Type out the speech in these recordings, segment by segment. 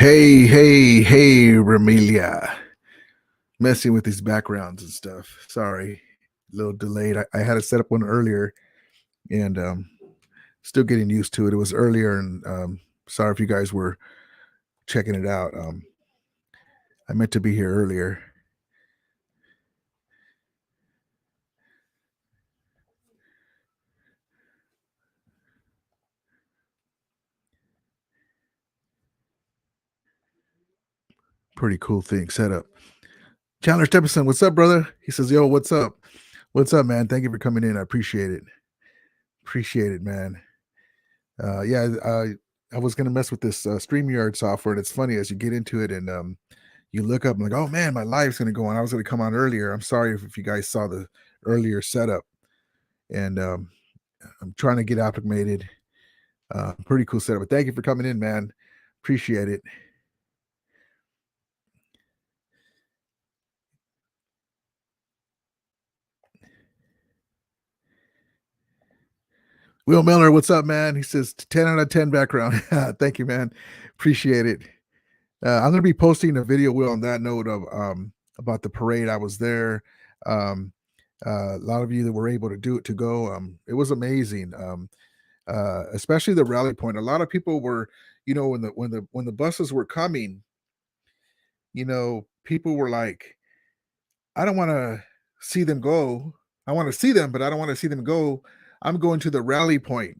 Hey, Ramilia. Messing with these backgrounds and stuff. Sorry, a little delayed. I had to set up one earlier and still getting used to it. It was earlier and sorry if you guys were checking it out. I meant to be here earlier. Pretty cool thing set up. Chandler Stephenson, what's up, brother? He says, yo, what's up? What's up, man? Thank you for coming in. I appreciate it. Appreciate it, man. I was gonna mess with this StreamYard software, and it's funny as you get into it and you look up and like, oh man, my live's gonna go on. I was gonna come on earlier. I'm sorry if you guys saw the earlier setup, and I'm trying to get acclimated. Pretty cool setup. But thank you for coming in, man. Appreciate it. Will Miller, what's up, man? He says 10 out of 10 background. Thank you, man. Appreciate it. I'm gonna be posting a video, Will, on that note of about the parade. I was there. Um, a lot of you that were able to do it to go. It was amazing. Especially the rally point. A lot of people were, when the buses were coming, people were like, I don't want to see them go. I want to see them, but I don't want to see them go. I'm going to the rally point.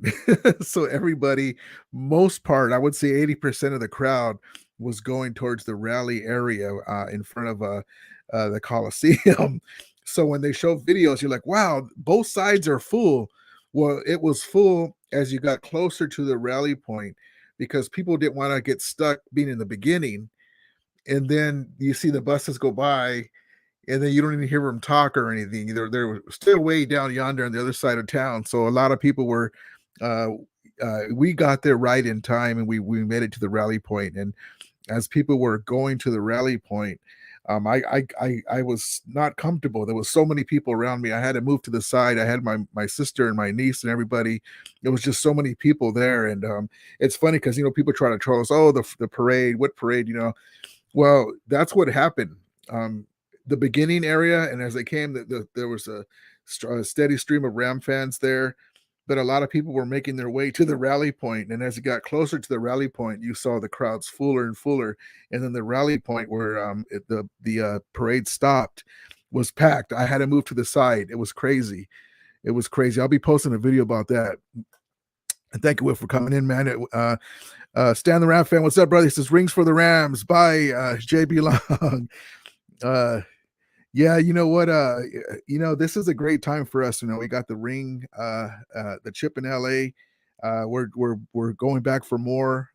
So everybody, most part, I would say 80% of the crowd was going towards the rally area in front of the Coliseum. So when they show videos, you're like, wow, both sides are full. Well, it was full as you got closer to the rally point because people didn't want to get stuck being in the beginning. And then you see the buses go by and then you don't even hear them talk or anything. They're still way down yonder on the other side of town. So a lot of people were. We got there right in time, and we made it to the rally point. And as people were going to the rally point, I was not comfortable. There was so many people around me. I had to move to the side. I had my sister and my niece and everybody. It was just so many people there, and it's funny because people try to troll us. Oh, the parade, what parade? Well, that's what happened. The beginning area, and as they came, there was a steady stream of Ram fans there, but a lot of people were making their way to the rally point. And as it got closer to the rally point, you saw the crowds fuller and fuller. And then the rally point where the parade stopped was packed. I had to move to the side. It was crazy. It was crazy. I'll be posting a video about that. And thank you, Will, for coming in, man. Stan the Ram fan, what's up, brother? He says, rings for the Rams. Bye, JB Long. Yeah, you know what? This is a great time for us. We got the ring, the chip in LA. We're going back for more.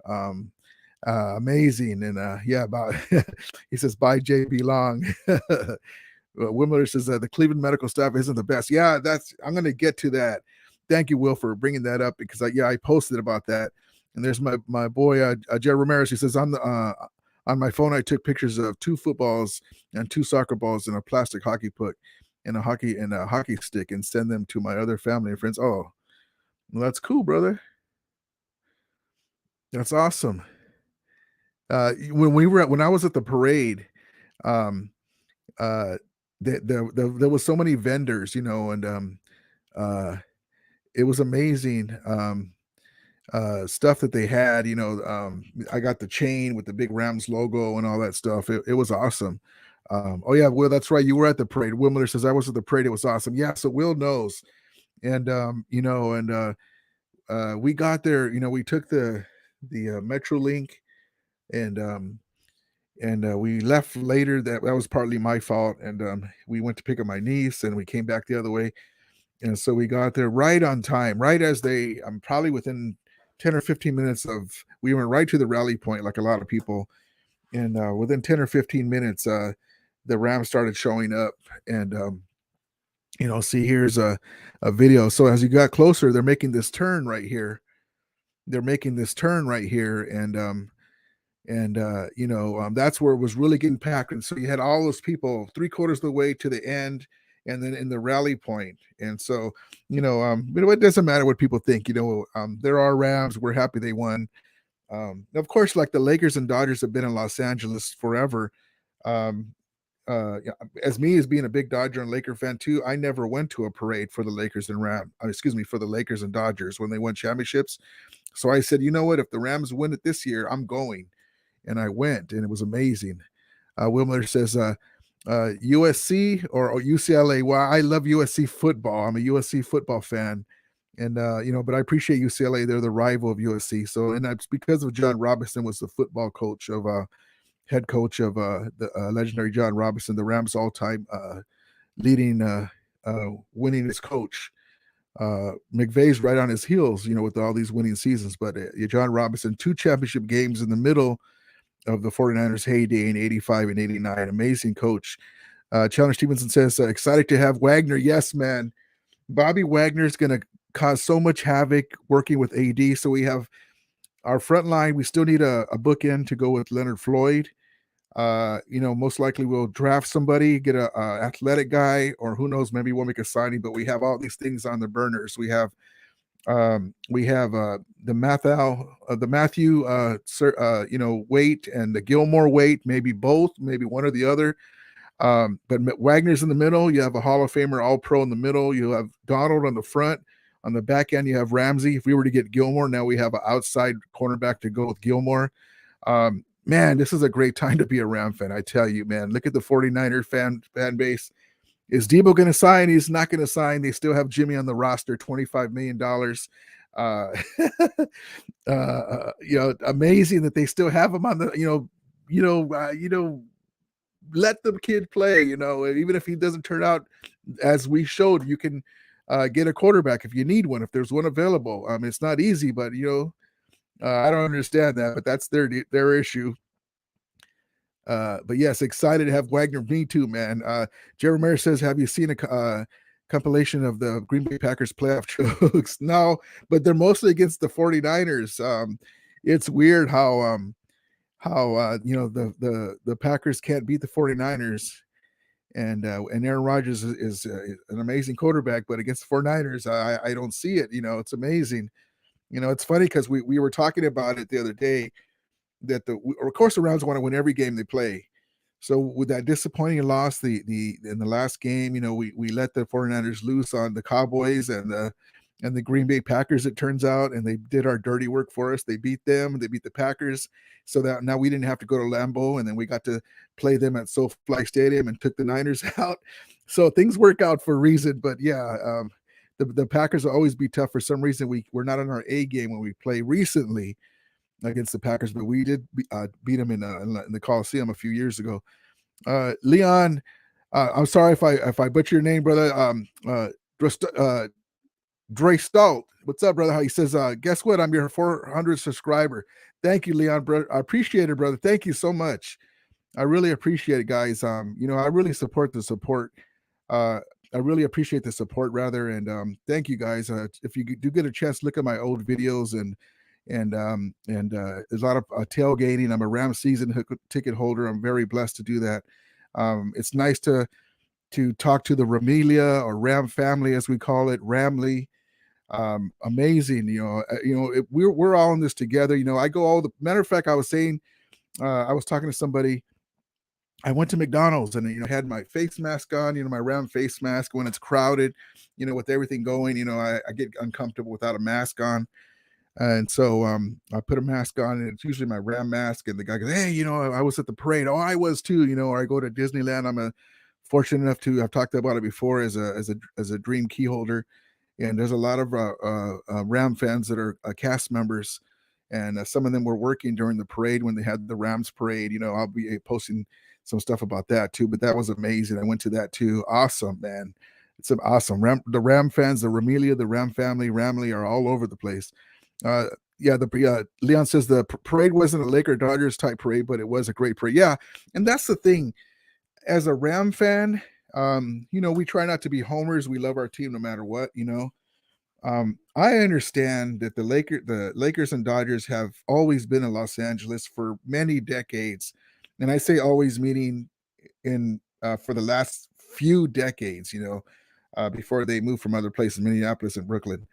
Amazing. And about he says, bye, JB Long. Wimler says the Cleveland medical staff isn't the best. Yeah, I'm gonna get to that. Thank you, Will, for bringing that up because I posted about that. And there's my boy Jared Ramirez. He says on my phone I took pictures of 2 footballs and 2 soccer balls in a plastic hockey puck and a hockey stick and send them to my other family and friends. Oh, well, that's cool, brother. That's awesome. When I was at the parade, um, there was so many vendors, and it was amazing. Stuff that they had, I got the chain with the big Rams logo and all that stuff. It was awesome. Oh yeah, Will, that's right. You were at the parade. Will Miller says I was at the parade. It was awesome. Yeah, so Will knows, and we got there. We took the MetroLink, and we left later. That was partly my fault, and we went to pick up my niece, and we came back the other way, and so we got there right on time, right as they. I'm probably within 10 or 15 minutes we went right to the rally point like a lot of people, and within 10 or 15 minutes the Rams started showing up, and see, here's a video. So as you got closer, they're making this turn right here, and that's where it was really getting packed. And so you had all those people 3/4 of the way to the end and then in the rally point. And so it doesn't matter what people think. There are Rams. We're happy they won. Of course, like the Lakers and Dodgers have been in Los Angeles forever. Um, yeah, as me as being a big Dodger and Laker fan too, I never went to a parade for the Lakers and excuse me, for the Lakers and Dodgers when they won championships. So I said, you know what? If the Rams win it this year, I'm going, and I went, and it was amazing. Wilmer says, USC or UCLA. Well, I love USC football. I'm a USC football fan, and but I appreciate UCLA. They're the rival of USC. So, and that's because of John Robinson was the football coach of head coach of the legendary John Robinson, the Rams all-time leading winningest coach. McVay's right on his heels, with all these winning seasons. But John Robinson, 2 championship games in the middle of the 49ers heyday in 85 and 89. Amazing coach. Chandler Stevenson says, excited to have Wagner. Yes, man. Bobby Wagner is going to cause so much havoc working with AD. So we have our front line. We still need a bookend to go with Leonard Floyd. Most likely we'll draft somebody, get a athletic guy, or who knows, maybe we'll make a signing. But we have all these things on the burners. We have the Matthew Waite and the Gilmore Waite, maybe both, maybe one or the other. But Wagner's in the middle. You have a Hall of Famer, All Pro in the middle. You have Donald on the front. On the back end, you have Ramsey. If we were to get Gilmore, now we have an outside cornerback to go with Gilmore. Man, this is a great time to be a Ram fan. I tell you, man, look at the 49er fan base. Is Debo going to sign? He's not going to sign. They still have Jimmy on the roster, $25 million. Amazing that they still have him on the, let the kid play, even if he doesn't turn out as we showed, you can get a quarterback if you need one, if there's one available. It's not easy, but I don't understand that, but that's their issue. But yes, excited to have Wagner. Me too, man. Jerry Mayer says, have you seen a compilation of the Green Bay Packers playoff jokes? No, but they're mostly against the 49ers. It's weird how the Packers can't beat the 49ers. And Aaron Rodgers is an amazing quarterback, but against the 49ers, I don't see it. It's amazing. It's funny because we were talking about it the other day that of course the Rams want to win every game they play. So with that disappointing loss, in the last game, we let the 49ers loose on the Cowboys and the Green Bay Packers, it turns out, and they did our dirty work for us. They beat them, they beat the Packers, so that now we didn't have to go to Lambeau, and then we got to play them at SoFi Stadium and took the Niners out. So things work out for a reason, but yeah, the Packers will always be tough. For some reason, we're not on our A game when we play recently against the Packers, but we did beat them in the Coliseum a few years ago. Leon, I'm sorry if I butcher your name, brother. Dre Stalt, what's up, brother? How he says, guess what? I'm your 400th subscriber. Thank you, Leon, brother. I appreciate it, brother. Thank you so much. I really appreciate it, guys. I really support the support. I really appreciate the support, rather, and thank you, guys. If you do get a chance, look at my old videos and there's a lot of tailgating. I'm a Rams season ticket holder. I'm very blessed to do that. It's nice to talk to the Ramelia or Ram family, as we call it, Ramley. Amazing, we're all in this together. I go all the matter of fact. I was saying, I was talking to somebody. I went to McDonald's and had my face mask on, my Ram face mask. When it's crowded, with everything going, I get uncomfortable without a mask on. And so I put a mask on, and it's usually my Ram mask. And the guy goes, hey, I was at the parade. Oh, I was too, or I go to Disneyland. I'm fortunate enough to, I've talked about it before, as a dream key holder. And there's a lot of Ram fans that are cast members. And some of them were working during the parade when they had the Rams parade. I'll be posting some stuff about that too. But that was amazing. I went to that too. Awesome, man. It's awesome. The Ram fans, the Ramelia, the Ram family, Ramley are all over the place. Leon says the parade wasn't a Laker Dodgers type parade, but it was a great parade. Yeah, and that's the thing. As a Ram fan, we try not to be homers. We love our team no matter what. I understand that the Lakers and Dodgers have always been in Los Angeles for many decades, and I say always meaning in for the last few decades. Before they moved from other places, Minneapolis and Brooklyn.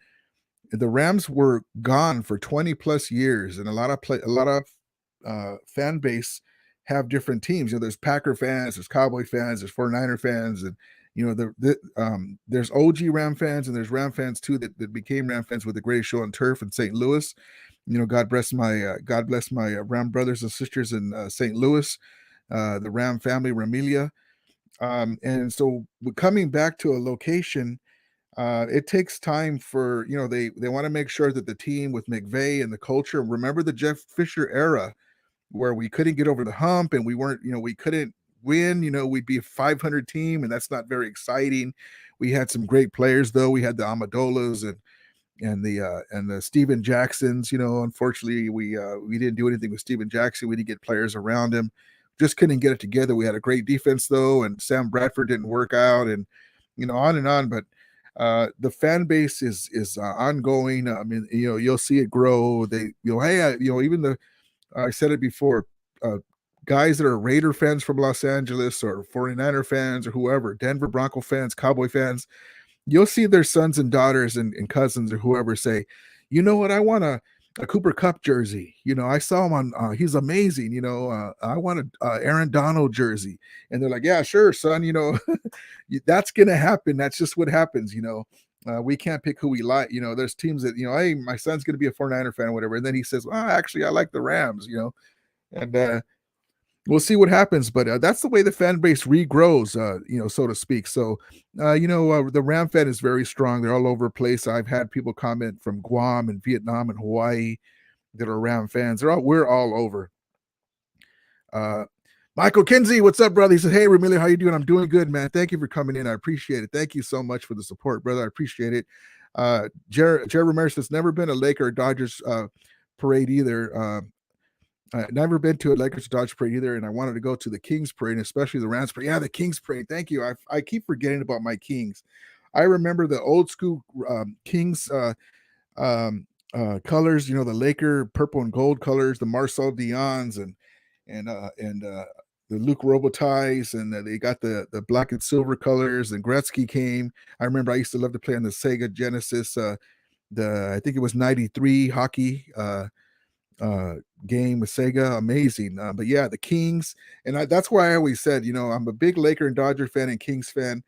The Rams were gone for 20 plus years, and a lot of fan base have different teams. You know, there's Packer fans, there's Cowboy fans, there's 49er fans, and you know, there's OG Ram fans and there's Ram fans too that became Ram fans with the Greatest Show on Turf in St. Louis. You know, God bless my Ram brothers and sisters in St. Louis, the Ram family, Ramilia. And so coming back to a location, it takes time for, you know, they want to make sure that the team with McVay and the culture. Remember the Jeff Fisher era where we couldn't get over the hump and we weren't, you know, we couldn't win. You know, we'd be a 500 team, and that's not very exciting. We had some great players though. We had the Amadolas and the Steven Jacksons. You know, unfortunately, we didn't do anything with Steven Jackson. We didn't get players around him. Just couldn't get it together. We had a great defense though, and Sam Bradford didn't work out, and you know, on and on. But the fan base is ongoing. I mean, you know, you'll see it grow. They, you know, hey, you know, even the I said it before. Uh, Guys that are Raider fans from Los Angeles or 49er fans or whoever, Denver Bronco fans, Cowboy fans, you'll see their sons and daughters and cousins or whoever say, you know what, I want a Cooper Cup jersey. You know, I saw him on, he's amazing. You know, I want a Aaron Donald jersey. And they're like, yeah, sure, son. You know, that's going to happen. That's just what happens. You know, we can't pick who we like. You know, there's teams that, you know, hey, my son's going to be a 49er fan or whatever. And then he says, well, actually, I like the Rams, you know, and we'll see what happens, but that's the way the fan base regrows, you know, so to speak. So, you know, the Ram fan is very strong. They're all over the place. I've had people comment from Guam and Vietnam and Hawaii that are Ram fans. We're all over. Uh, Michael Kinsey, what's up, brother? He says, "Hey, Ramilio, how you doing? I'm doing good, man. Thank you for coming in. I appreciate it. Thank you so much for the support, brother. I appreciate it." Jared Ramirez has never been a Laker or Dodgers parade either. I've never been to a Lakers Dodge parade either, and I wanted to go to the Kings parade, especially the Rams parade. Yeah, the Kings parade. Thank you. I keep forgetting about my Kings. I remember the old school Kings colors. You know, the Laker purple and gold colors, the Marcel Dion's and the Luke Robitailles, and they got the black and silver colors. And Gretzky came. I remember I used to love to play on the Sega Genesis. I think it was '93 hockey. Game with Sega, amazing. But yeah, the Kings, and that's why I always said, you know, I'm a big Laker and Dodger fan and Kings fan,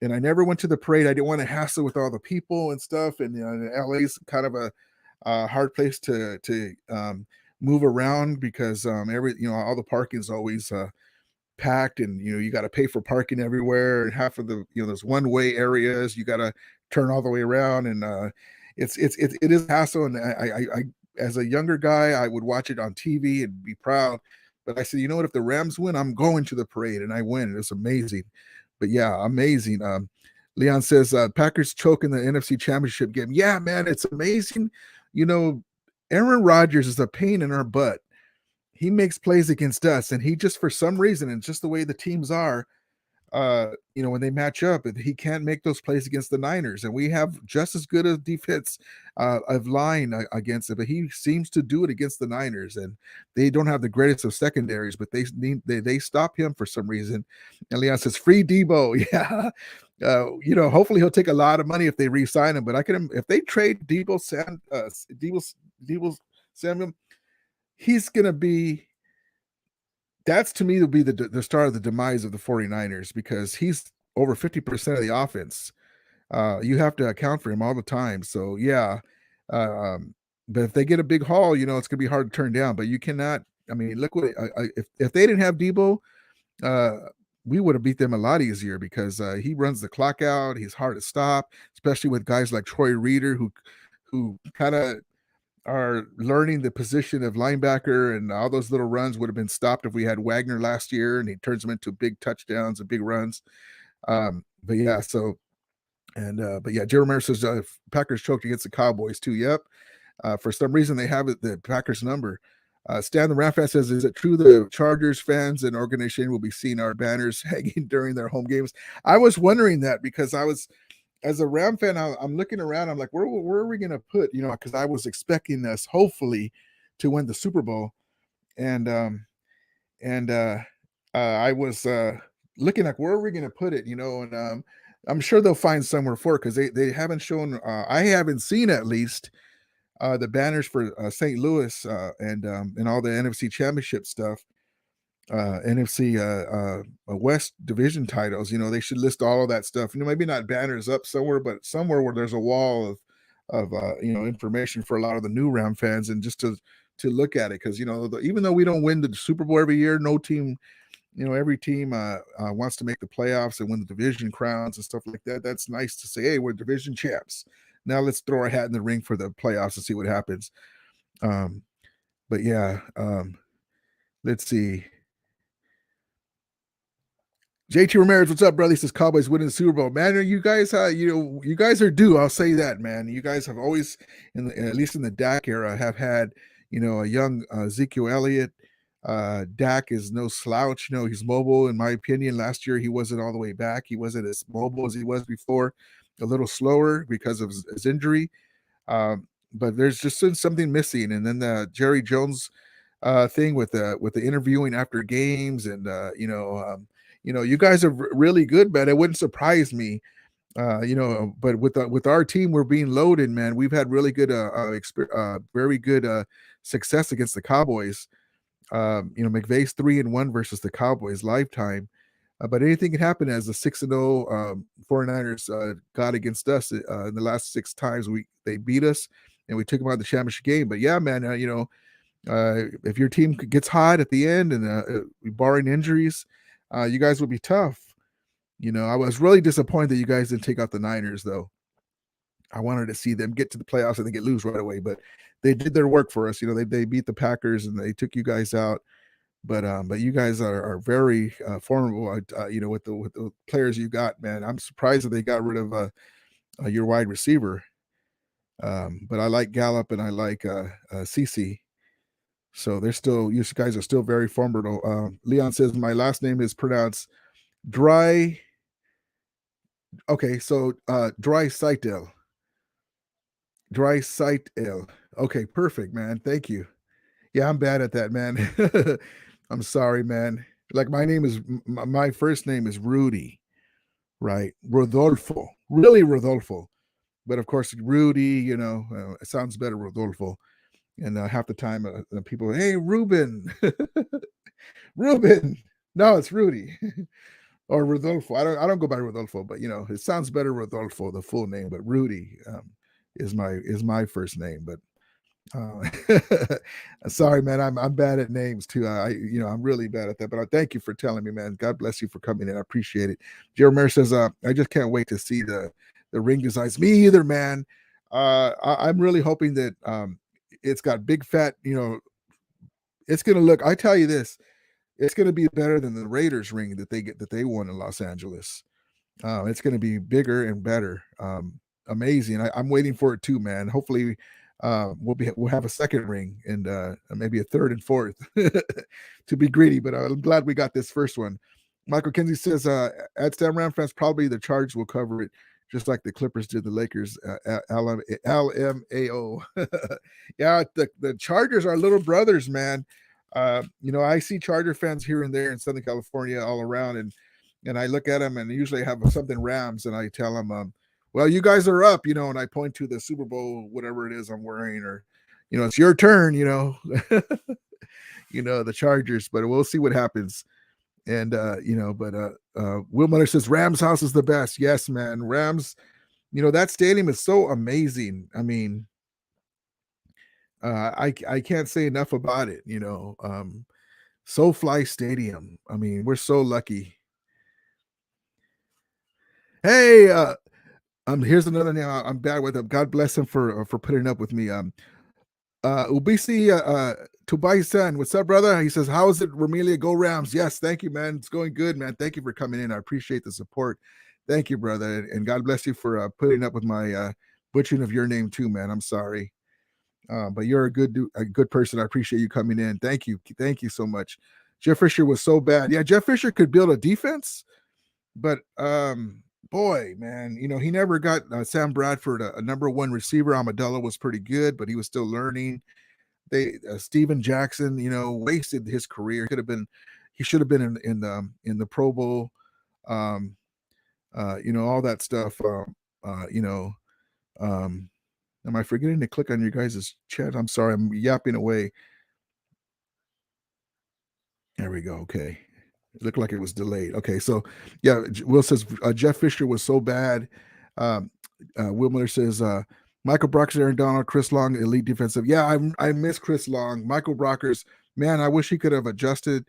and I never went to the parade. I didn't want to hassle with all the people and stuff, and you know, LA's kind of a hard place to move around because you know, all the parking is always packed, and you know, you got to pay for parking everywhere, and half of the, you know, those one way areas you got to turn all the way around, and it is a hassle. And I as a younger guy, I would watch it on TV and be proud, but I said, you know what, if the Rams win, I'm going to the parade, and I win. It's amazing. But yeah, amazing. Leon says Packers choke in the NFC Championship game. Yeah, man, it's amazing. You know, Aaron Rodgers is a pain in our butt. He makes plays against us, and he just, for some reason, and just the way the teams are, you know, when they match up, he can't make those plays against the Niners, and we have just as good a defense of line against it, but he seems to do it against the Niners, and they don't have the greatest of secondaries, but they stop him for some reason. And Leon says, "Free Debo." Yeah, you know, hopefully he'll take a lot of money if they re-sign him, but if they trade Debo Samuel, he's gonna be. That's, to me, will be the start of the demise of the 49ers, because he's over 50% of the offense. You have to account for him all the time. So yeah, but if they get a big haul, you know, it's gonna be hard to turn down. But you cannot. I mean, look what if they didn't have Debo, uh, we would have beat them a lot easier, because he runs the clock out. He's hard to stop, especially with guys like Troy Reader who kind of are learning the position of linebacker, and all those little runs would have been stopped if we had Wagner last year, and he turns them into big touchdowns and big runs. But yeah, so but yeah, Jeremiah says Packers choked against the Cowboys too. Yep. For some reason they have the Packers number. Stan the Ram fan says, "Is it true the Chargers fans and organization will be seeing our banners hanging during their home games?" I was wondering that, because as a Ram fan, I'm looking around. I'm like, where are we going to put, you know, because I was expecting us, hopefully, to win the Super Bowl. And I was looking like, where are we going to put it, you know? And I'm sure they'll find somewhere for it because they haven't shown. I haven't seen at least the banners for St. Louis and all the NFC Championship stuff, NFC West Division titles. They should list all of that stuff. Maybe not banners up somewhere, but somewhere where there's a wall of information for a lot of the new Ram fans, and just to look at it, because even though we don't win the Super Bowl every year, no team. Every team wants to make the playoffs and win the division crowns and stuff like that. That's nice to say, hey, we're division champs. Now let's throw our hat in the ring for the playoffs and see what happens. But yeah, let's see. JT Ramirez, what's up, brother? He says Cowboys winning the Super Bowl. Man, you guys, you guys are due. I'll say that, man. You guys have always, at least in the Dak era, have had, a young Ezekiel Elliott. Dak is no slouch. He's mobile. In my opinion, last year he wasn't all the way back. He wasn't as mobile as he was before. A little slower because of his injury. But there's just something missing. And then the Jerry Jones thing with the interviewing after games, and you guys are really good, man. It wouldn't surprise me. But with our team, we're being loaded, man. We've had really good, very good success against the Cowboys. McVay's 3-1 versus the Cowboys lifetime. But anything can happen, as the 6-0 49ers got against us in the last 6 times they beat us, and we took them out of the championship game. But yeah, man, if your team gets hot at the end, and barring injuries, you guys will be tough. I was really disappointed that you guys didn't take out the Niners, though. I wanted to see them get to the playoffs and they lose right away, but they did their work for us. They beat the Packers and they took you guys out. But you guys are very formidable. With the players you got, man. I'm surprised that they got rid of your wide receiver. But I like Gallup and I like CC. So you guys are still very formidable. Leon says my last name is pronounced Dry. Okay, so Dry Seitel. Dry Seitel. Okay, perfect, man. Thank you. Yeah, I'm bad at that, man. I'm sorry, man. Like my first name is Rudy, right? Rodolfo, really Rodolfo. But of course, Rudy, it sounds better, Rodolfo. And half the time, people, hey, Ruben, Ruben. No, it's Rudy or Rodolfo. I don't go by Rodolfo, but it sounds better, Rodolfo, the full name. But Rudy is my first name. But sorry, man. I'm bad at names too. I'm really bad at that. But I thank you for telling me, man. God bless you for coming in. I appreciate it. Jeremiah says, I just can't wait to see the ring designs. Me either, man. I'm really hoping that it's got big fat. It's gonna look. I tell you this, it's gonna be better than the Raiders ring that they won in Los Angeles. It's gonna be bigger and better. Amazing. I'm waiting for it too, man. Hopefully we'll have a second ring and maybe a third and fourth to be greedy, but I'm glad we got this first one. Michael Kinsey says at Stan Ram fans, probably the Chargers will cover it just like the Clippers did the Lakers. LMAO. Yeah, the Chargers are little brothers, man. I see Charger fans here and there in Southern California all around, and I look at them and usually have something Rams, and I tell them well, you guys are up, and I point to the Super Bowl, whatever it is I'm wearing, or, it's your turn, the Chargers, but we'll see what happens. And, Will Miller says Rams house is the best. Yes, man. Rams, that stadium is so amazing. I mean, I can't say enough about it, SoFly Stadium. I mean, we're so lucky. Hey, here's another name I'm bad with him. God bless him for putting up with me. Ubisi Tubai-san, what's up, brother? He says, how is it, Romelia? Go Rams. Yes, thank you, man. It's going good, man. Thank you for coming in. I appreciate the support. Thank you, brother. And God bless you for putting up with my butchering of your name too, man. I'm sorry. But you're a good person. I appreciate you coming in. Thank you. Thank you so much. Jeff Fisher was so bad. Yeah, Jeff Fisher could build a defense, but boy, man, he never got Sam Bradford a number one receiver. Amendola was pretty good, but he was still learning. Steven Jackson, wasted his career. He should have been in the Pro Bowl. all that stuff. Uh, you know, um, am I forgetting to click on your guys' chat? I'm sorry, I'm yapping away. There we go. Okay. It looked like it was delayed. Okay. So, yeah, Will says Jeff Fisher was so bad. Um, Will Miller says Michael Brockers, Aaron Donald, Chris Long, elite defensive. Yeah, I miss Chris Long. Michael Brockers, man, I wish he could have adjusted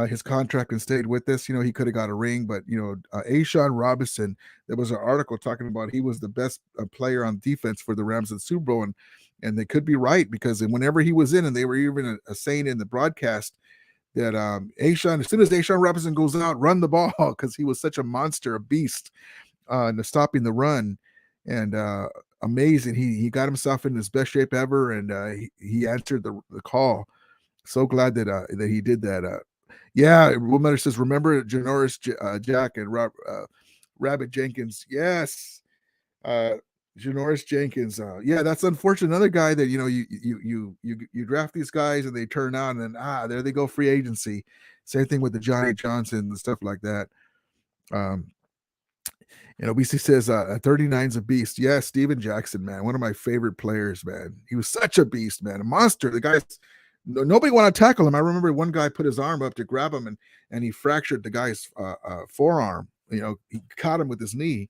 his contract and stayed with us. He could have got a ring, but Ashawn Robinson, there was an article talking about he was the best player on defense for the Rams in the Super Bowl, and they could be right because whenever he was in, and they were even saying in the broadcast that Ashawn, as soon as Ashawn Robinson goes out, run the ball because he was such a monster, a beast, in stopping the run, and amazing. He got himself in his best shape ever, and he answered the call. So glad that he did that. Yeah, Woodmother says, remember Janoris Jack and Rabbit Jenkins. Yes. Janoris Jenkins. Yeah, that's unfortunate. Another guy that you draft these guys and they turn out and then there they go, free agency. Same thing with the Johnny Johnson and stuff like that. BC says 39's a beast. Yeah, Steven Jackson, man, one of my favorite players, man. He was such a beast, man, a monster. The guy's nobody want to tackle him. I remember one guy put his arm up to grab him and he fractured the guy's forearm. He caught him with his knee.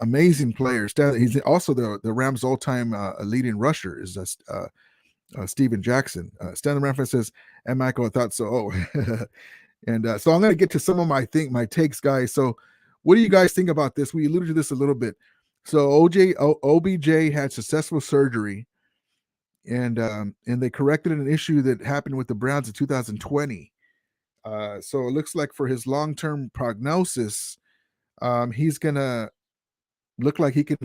Amazing player. He's also the Rams' all-time leading rusher is Steven Jackson. Stanley Ramford says, and Michael, I thought so. Oh, and so I'm going to get to some of my takes, guys. So what do you guys think about this? We alluded to this a little bit. So OBJ had successful surgery, and they corrected an issue that happened with the Browns in 2020. So it looks like for his long-term prognosis, he's going to look like he can,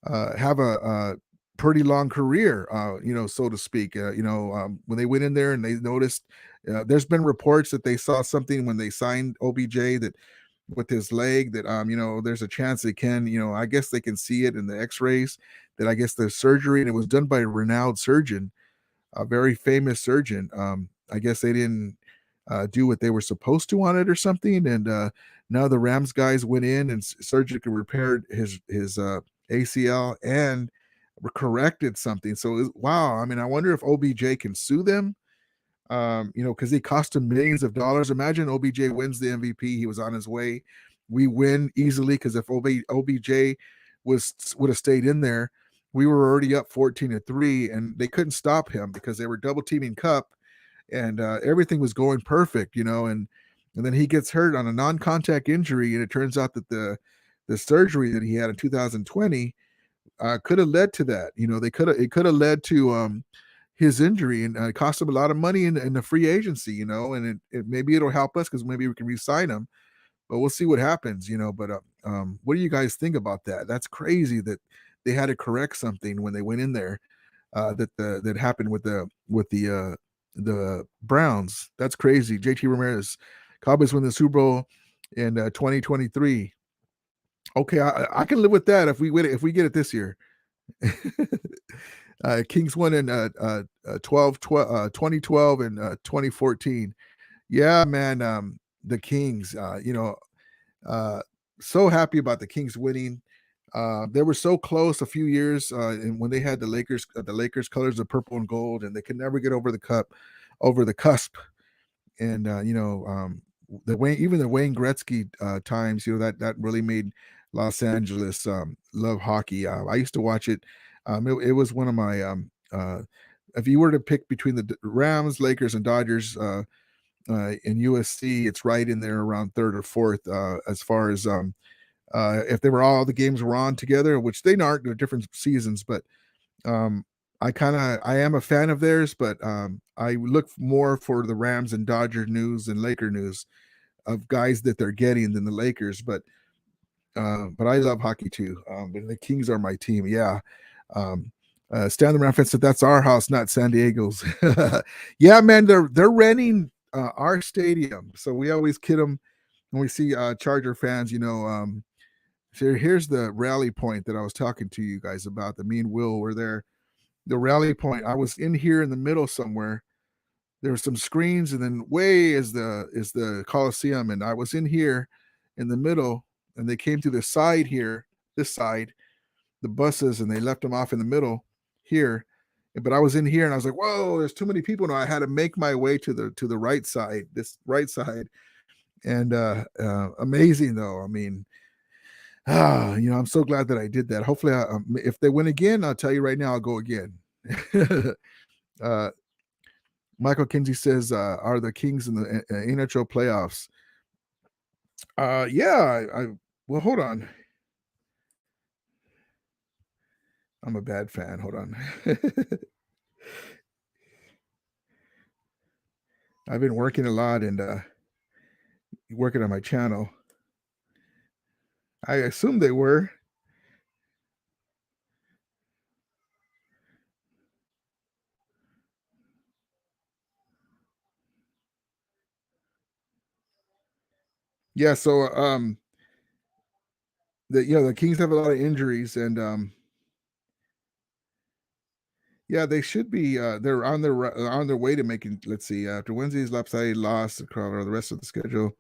have a pretty long career, so to speak. When they went in there and they noticed, there's been reports that they saw something when they signed OBJ that with his leg that, there's a chance they can, I guess they can see it in the x-rays that I guess the surgery, and it was done by a renowned surgeon, a very famous surgeon. I guess they didn't do what they were supposed to on it or something. And now the Rams guys went in and surgically repaired his ACL and corrected something. So wow, I mean, I wonder if OBJ can sue them. Because he cost him millions of dollars. Imagine OBJ wins the MVP. He was on his way. We win easily because if OBJ would have stayed in there, we were already up 14-3, and they couldn't stop him because they were double teaming Cup, and everything was going perfect, and then he gets hurt on a non-contact injury, and it turns out that the surgery that he had in 2020 could have led to that. It could have led to his injury, and it cost him a lot of money in the free agency, and maybe it'll help us because maybe we can re-sign him, but we'll see what happens, But what do you guys think about that? That's crazy that they had to correct something when they went in there that happened with the Browns. That's crazy. JT Ramirez, Cowboys win the Super Bowl in 2023. Okay, I can live with that if we win it, if we get it this year. Kings won in 2012 and 2014. Yeah, man. The Kings, so happy about the Kings winning. They were so close a few years and when they had the Lakers colors of purple and gold, and they could never get over the cusp. And the Wayne Gretzky times, that really made Los Angeles love hockey. I used to watch it. It was one of my if you were to pick between the Rams, Lakers, and Dodgers in USC, it's right in there around third or fourth as far as if they were all the games were on together, which they aren't, they're different seasons, but I am a fan of theirs, but I look more for the Rams and Dodger news and Laker news of guys that they're getting than the Lakers. But I love hockey too. And the Kings are my team. Yeah. Stanley Ramford said that's our house, not San Diego's. Yeah, man, they're renting our stadium, so we always kid them when we see Charger fans. So here's the rally point that I was talking to you guys about. That me and Will were there. The rally point. I was in here in the middle somewhere, there were some screens, and then way is the Coliseum, and I was in here in the middle, and they came through the side here, this side, the buses, and they left them off in the middle here. But I was in here, and I was like, "Whoa, there's too many people now." I had to make my way to the right side, this right side, and amazing though. I mean, I'm so glad that I did that. Hopefully, if they win again, I'll tell you right now, I'll go again. uh, Michael Kinsey says, "Are the Kings in the NHL playoffs?" Yeah. Well, hold on. I'm a bad fan. Hold on. I've been working a lot and working on my channel. I assume they were. Yeah. So, the Kings have a lot of injuries, and yeah, they should be. They're on their way to making. Let's see. After Wednesday's lopsided loss, the rest of the schedule.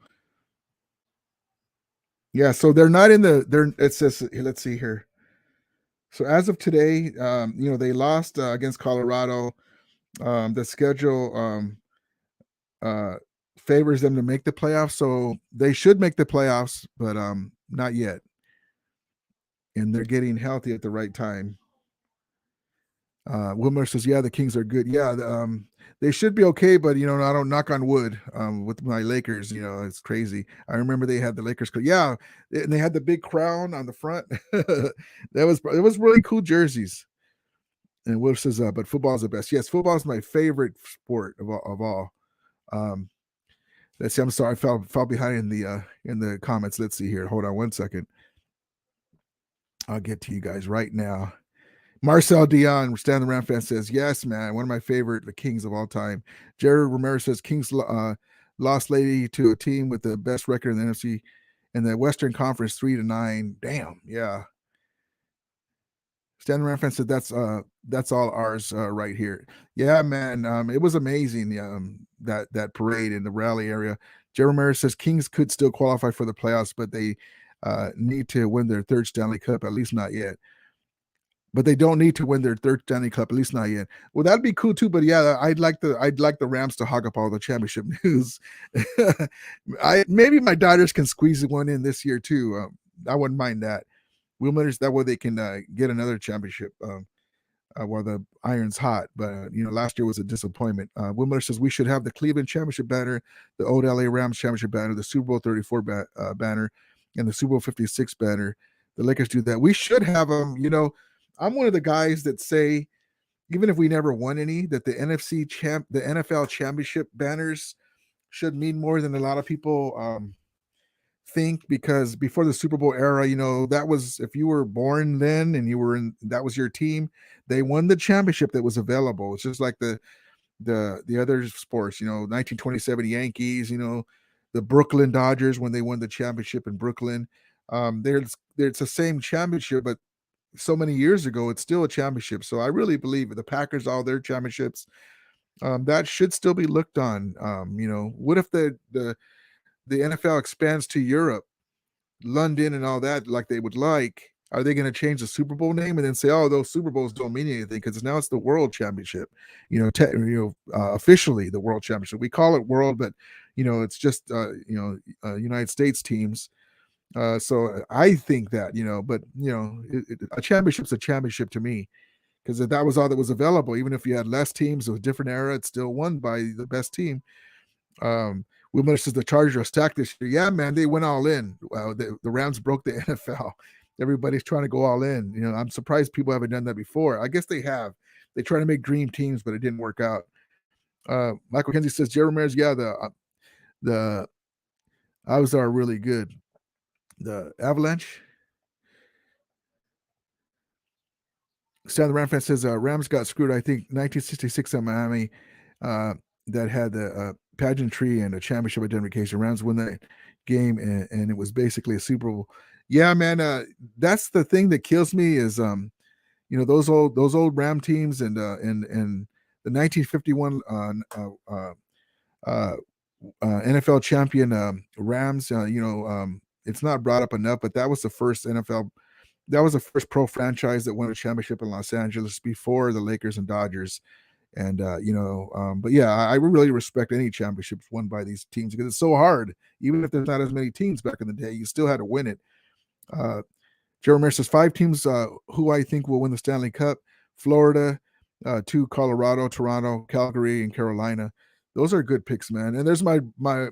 Yeah, so they're not in the. They're. It says. Let's see here. So as of today, they lost against Colorado. The schedule uh, favors them to make the playoffs, so they should make the playoffs, but not yet. And they're getting healthy at the right time. Wilmer says, "Yeah, the Kings are good. Yeah, they should be okay, but I don't knock on wood. With my Lakers, it's crazy. I remember they had the Lakers. Yeah, and they had the big crown on the front. It was really cool jerseys." And Will says, "But football's the best. Yes, football is my favorite sport of all. Um, let's see. I'm sorry, I fell behind in the comments. Let's see here. Hold on one second. I'll get to you guys right now." Marcel Dion, Stan the Ram fan, says, "Yes, man, one of my favorite the Kings of all time." Jared Ramirez says, "Kings lost lately to a team with the best record in the NFC in the Western Conference, 3-9. Damn, yeah." Stan the Ram fan said, "That's all ours right here." Yeah, man, it was amazing. That parade in the rally area. Jared Ramirez says Kings could still qualify for the playoffs, but they need to win their third Stanley Cup, at least not yet. But they don't need to win their third Stanley Cup, at least not yet. Well, that'd be cool too. But yeah, I'd like the Rams to hog up all the championship news. Maybe my Dodgers can squeeze one in this year too. I wouldn't mind that. That way they can get another championship while the iron's hot. But last year was a disappointment. Will says we should have the Cleveland championship banner, the old LA Rams championship banner, the Super Bowl 34 banner, and the Super Bowl 56 banner. The Lakers do that. We should have them. I'm one of the guys that say, even if we never won any, that the NFL championship banners should mean more than a lot of people think, because before the Super Bowl era, that was, if you were born then and you were that was your team, they won the championship that was available. It's just like the other sports, 1927 Yankees, the Brooklyn Dodgers when they won the championship in Brooklyn. It's the same championship, but so many years ago, it's still a championship. So I really believe the Packers, all their championships, that should still be looked on. What if the NFL expands to Europe, London, and all that, like they would like? Are they going to change the Super Bowl name and then say, "Oh, those Super Bowls don't mean anything because now it's the World Championship"? Officially the World Championship. We call it World, but it's just United States teams. So I think that, but a championship's a championship to me, because if that was all that was available, even if you had less teams, it was a different era, it's still won by the best team. Will says the Chargers are stacked this year. Yeah, man, they went all in. The Rams broke the NFL. Everybody's trying to go all in. I'm surprised people haven't done that before. I guess they have. They try to make dream teams, but it didn't work out. Michael Kenzie says Jerry Ramirez. Yeah, the Avs are really good. The Avalanche. Stan the Ram fan says Rams got screwed. I think 1966 in Miami, that had the pageantry and a championship identification. Rams win that game, and it was basically a Super Bowl. Yeah, man. That's the thing that kills me is those old Ram teams and the 1951 NFL champion Rams. It's not brought up enough, but that was the first NFL. That was the first pro franchise that won a championship in Los Angeles before the Lakers and Dodgers. And but yeah, I really respect any championships won by these teams because it's so hard. Even if there's not as many teams back in the day, you still had to win it. Jeremy says 5 teams who I think will win the Stanley Cup: Florida, 2 Colorado, Toronto, Calgary, and Carolina. Those are good picks, man. And there's my guy,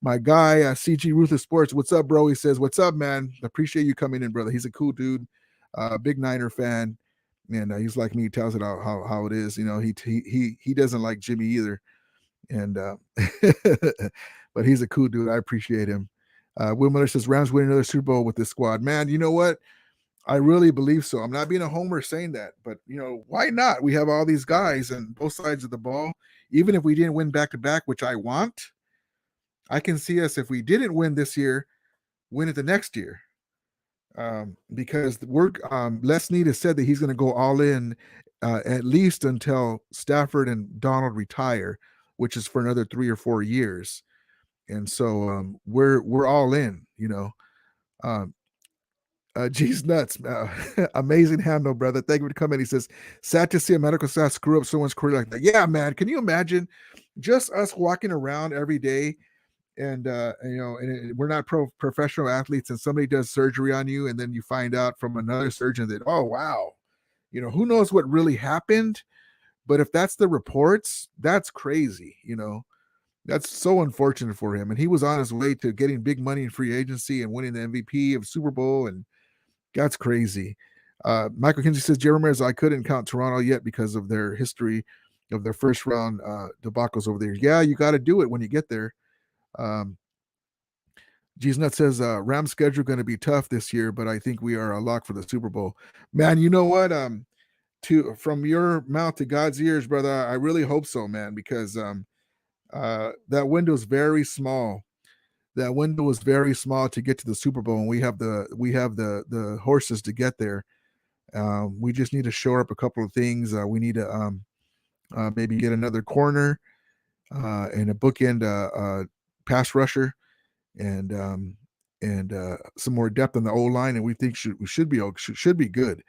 CG Ruthless Sports. What's up, bro? He says, "What's up, man? Appreciate you coming in, brother." He's a cool dude, big Niner fan, and he's like me. He tells it how it is. He doesn't like Jimmy either, and but he's a cool dude. I appreciate him. Will Miller says Rams win another Super Bowl with this squad. Man, you know what? I really believe so. I'm not being a homer saying that, but why not? We have all these guys on both sides of the ball. Even if we didn't win back to back, which I want, I can see us, if we didn't win this year, win it the next year. Because Les Snead has said that he's going to go all in at least until Stafford and Donald retire, which is for another 3 or 4 years. And so we're all in, G's nuts. Amazing handle, brother. Thank you for coming. He says, sad to see a medical staff screw up someone's career like that. Yeah, man. Can you imagine just us walking around every day and we're not professional athletes and somebody does surgery on you and then you find out from another surgeon that, oh, wow, who knows what really happened? But if that's the reports, that's crazy, That's so unfortunate for him. And he was on his way to getting big money in free agency and winning the MVP of Super Bowl. And that's crazy. Michael Kinsey says, Jeremy, I couldn't count Toronto yet because of their history of their first round debacles over there. Yeah, you got to do it when you get there. G's Nut says, Rams schedule going to be tough this year, but I think we are a lock for the Super Bowl. Man, you know what? From your mouth to God's ears, brother, I really hope so, man, because that window is very small. That window was very small to get to the Super Bowl, and we have the horses to get there. We just need to shore up a couple of things. We need to maybe get another corner and a bookend pass rusher, and some more depth on the O line, and we think should be good.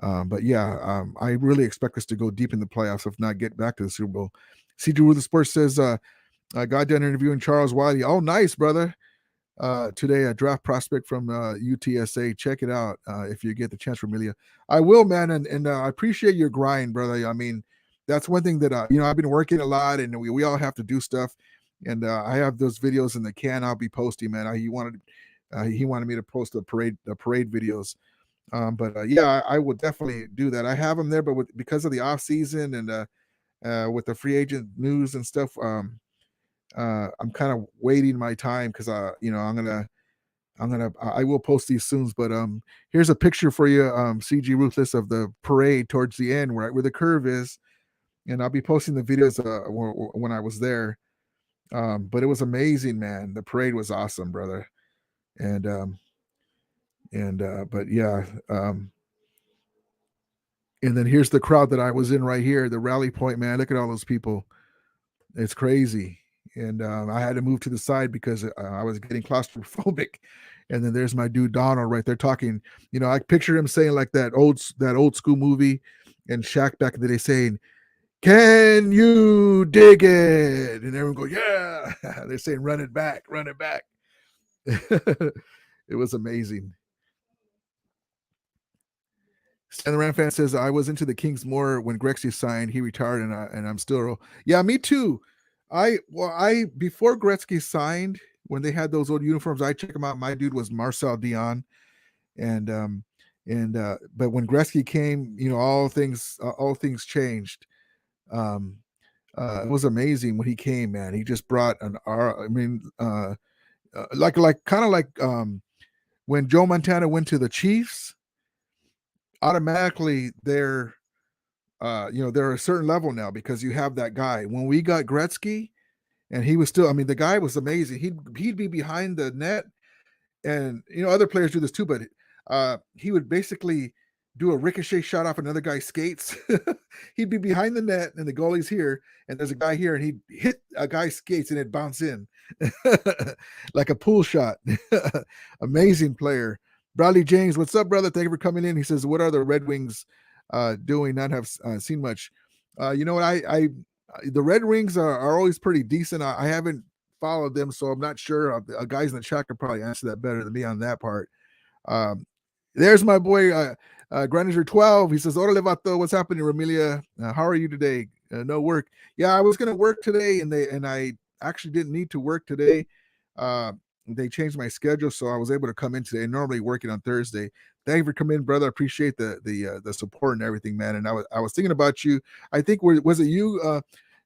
But yeah, I really expect us to go deep in the playoffs, if not get back to the Super Bowl. CJ Ruther Sports says, I got done interviewing Charles Wiley. Oh, nice, brother. Today, a draft prospect from UTSA. Check it out if you get the chance, Amelia. I will, man, and I appreciate your grind, brother. I mean, that's one thing that I've been working a lot, and we all have to do stuff. And I have those videos in the can. I'll be posting, man. He wanted me to post the parade videos. But yeah, I will definitely do that. I have them there, but because of the off season and with the free agent news and stuff, I'm kind of waiting my time because I will post these soon. But here's a picture for you, CG Ruthless, of the parade towards the end, right where the curve is, and I'll be posting the videos when I was there. But it was amazing, man. The parade was awesome, brother. And but yeah, and then here's the crowd that I was in right here, the rally point, man. Look at all those people. It's crazy. And I had to move to the side because I was getting claustrophobic. And then there's my dude Donald right there talking. I picture him saying like that old school movie and Shaq back in the day saying, "Can you dig it?" And everyone go, "Yeah." They're saying, "Run it back, run it back." It was amazing. Stan the Ram fan says, I was into the Kings more when Gretzky signed. He retired, and I'm still. Yeah, me too. Before Gretzky signed, when they had those old uniforms, I check them out. My dude was Marcel Dion, but when Gretzky came, all things changed. It was amazing when he came, man. He just brought when Joe Montana went to the Chiefs, automatically they're a certain level now because you have that guy. When we got Gretzky, and he was still, the guy was amazing. He'd be behind the net, and other players do this too, but he would basically do a ricochet shot off another guy's skates. He'd be behind the net and the goalie's here, and there's a guy here, and he'd hit a guy's skates and it'd bounce in like a pool shot. Amazing player. Bradley James, what's up, brother? Thank you for coming in. He says, what are the Red Wings doing? Not have seen much. You know what? The Red Wings are always pretty decent. I haven't followed them, so I'm not sure. Guys in the chat could probably answer that better than me on that part. There's my boy, Graniger 12. He says, Orale vato, what's happening, Ramilia? How are you today? No work. Yeah, I was going to work today, and I actually didn't need to work today. They changed my schedule, so I was able to come in today. Normally working on Thursday. Thank you for coming in, brother. I appreciate the support and everything, man. And I was thinking about you. I think was it you,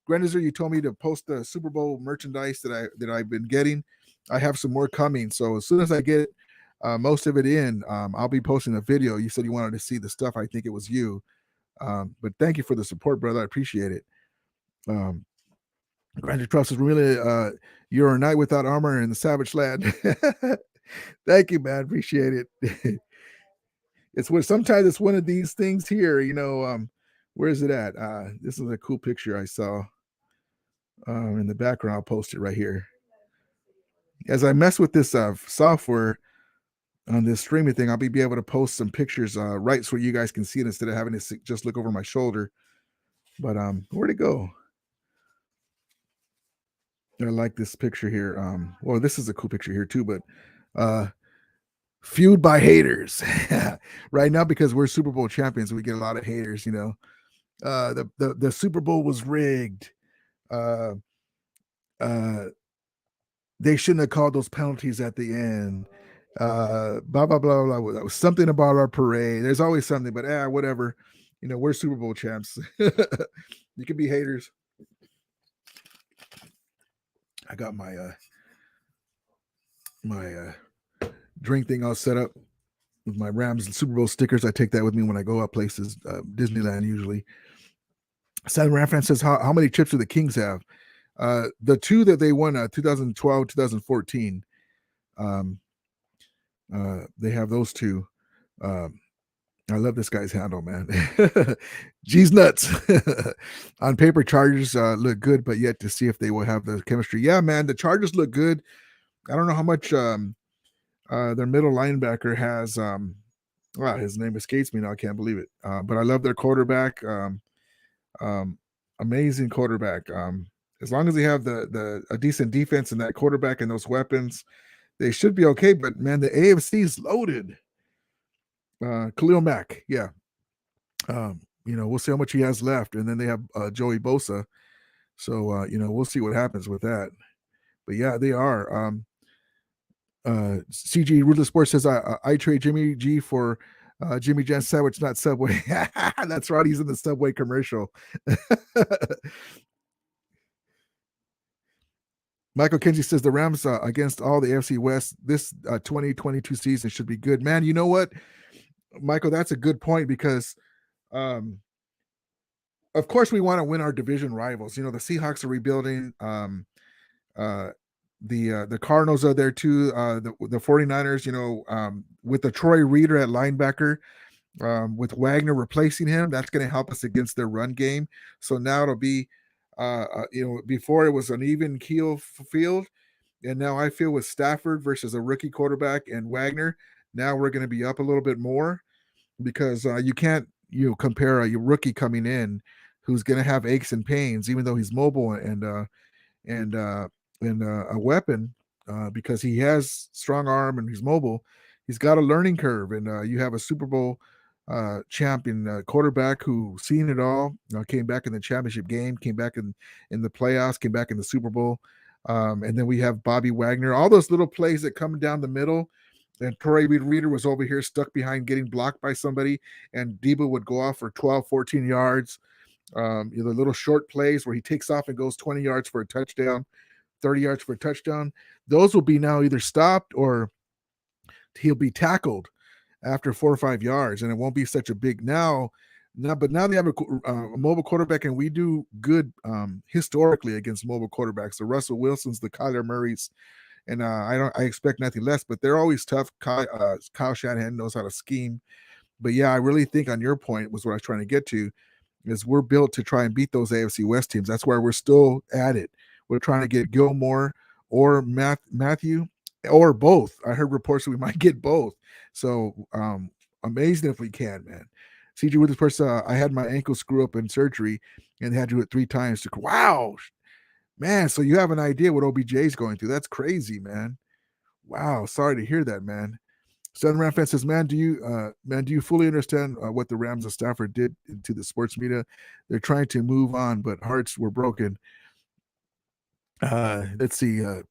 Graniger? You told me to post the Super Bowl merchandise that I've been getting. I have some more coming, so as soon as I get most of it in, I'll be posting a video. You said you wanted to see the stuff. I think it was you. But thank you for the support, brother. I appreciate it. Grandeur Trust is really you're a knight without armor in the savage land. Thank you, man. Appreciate it. Sometimes it's one of these things here, where is it at? This is a cool picture I saw in the background. I'll post it right here. As I mess with this software on this streaming thing, I'll be able to post some pictures right so you guys can see it instead of having to just look over my shoulder. But where'd it go? I like this picture here. Well, this is a cool picture here too, but fueled by haters right now because we're Super Bowl champions. We get a lot of haters, the Super Bowl was rigged. They shouldn't have called those penalties at the end. Blah blah blah blah. That was something about our parade. There's always something, but whatever. We're Super Bowl champs. You can be haters. I got my drink thing all set up with my Rams and Super Bowl stickers. I take that with me when I go out places, Disneyland usually. San Ranfran says, how many chips do the Kings have? The two that they won 2012, 2014. They have those two. I love this guy's handle, man. G's nuts. On paper, Chargers look good, but yet to see if they will have the chemistry. Yeah, man, the Chargers look good. I don't know how much their middle linebacker has. His name escapes me now. I can't believe it. But I love their quarterback. Amazing quarterback. As long as they have a decent defense and that quarterback and those weapons, they should be okay. But man, the AFC is loaded. Khalil Mack, yeah. We'll see how much he has left, and then they have Joey Bosa. So we'll see what happens with that. But yeah, they are. CG Ruthless Sports says I trade Jimmy G for Jimmy Jan sandwich, not Subway. That's right. He's in the Subway commercial. Michael Kenji says the Rams against all the AFC West this 2022 season should be good. Man, you know what, Michael, that's a good point because of course we want to win our division rivals. The Seahawks are rebuilding. The Cardinals are there too. The 49ers, with the Troy Reader at linebacker, with Wagner replacing him, that's going to help us against their run game. So now it'll be, before it was an even keel field, and now I feel with Stafford versus a rookie quarterback and Wagner, now we're going to be up a little bit more because you can't compare a rookie coming in who's going to have aches and pains, even though he's mobile and a weapon because he has strong arm and he's mobile. He's got a learning curve, and you have a Super Bowl champion quarterback who seen it all. Came back in the championship game, came back in the playoffs, came back in the Super Bowl, and then we have Bobby Wagner. All those little plays that come down the middle. And Troy Reader was over here stuck behind getting blocked by somebody, and Debo would go off for 12, 14 yards. The little short plays where he takes off and goes 20 yards for a touchdown, 30 yards for a touchdown. Those will be now either stopped or he'll be tackled after 4 or 5 yards, and it won't be such a big but now they have a mobile quarterback, and we do good historically against mobile quarterbacks. The Russell Wilsons, the Kyler Murrays, and I expect nothing less, but they're always tough. Kyle Shanahan knows how to scheme. But yeah, I really think on your point was what I was trying to get to is we're built to try and beat those AFC West teams. That's why we're still at it. We're trying to get Gilmore or Matthew or both. I heard reports that we might get both. So amazing if we can, man. CJ with this person, I had my ankle screw up in surgery and had to do it 3 times. Wow, man. So you have an idea what OBJ is going through. That's crazy, man. Wow. Sorry to hear that, man. Southern Ram fan says, "Man, do you fully understand what the Rams of Stafford did to the sports media? They're trying to move on, but hearts were broken." Let's see. Do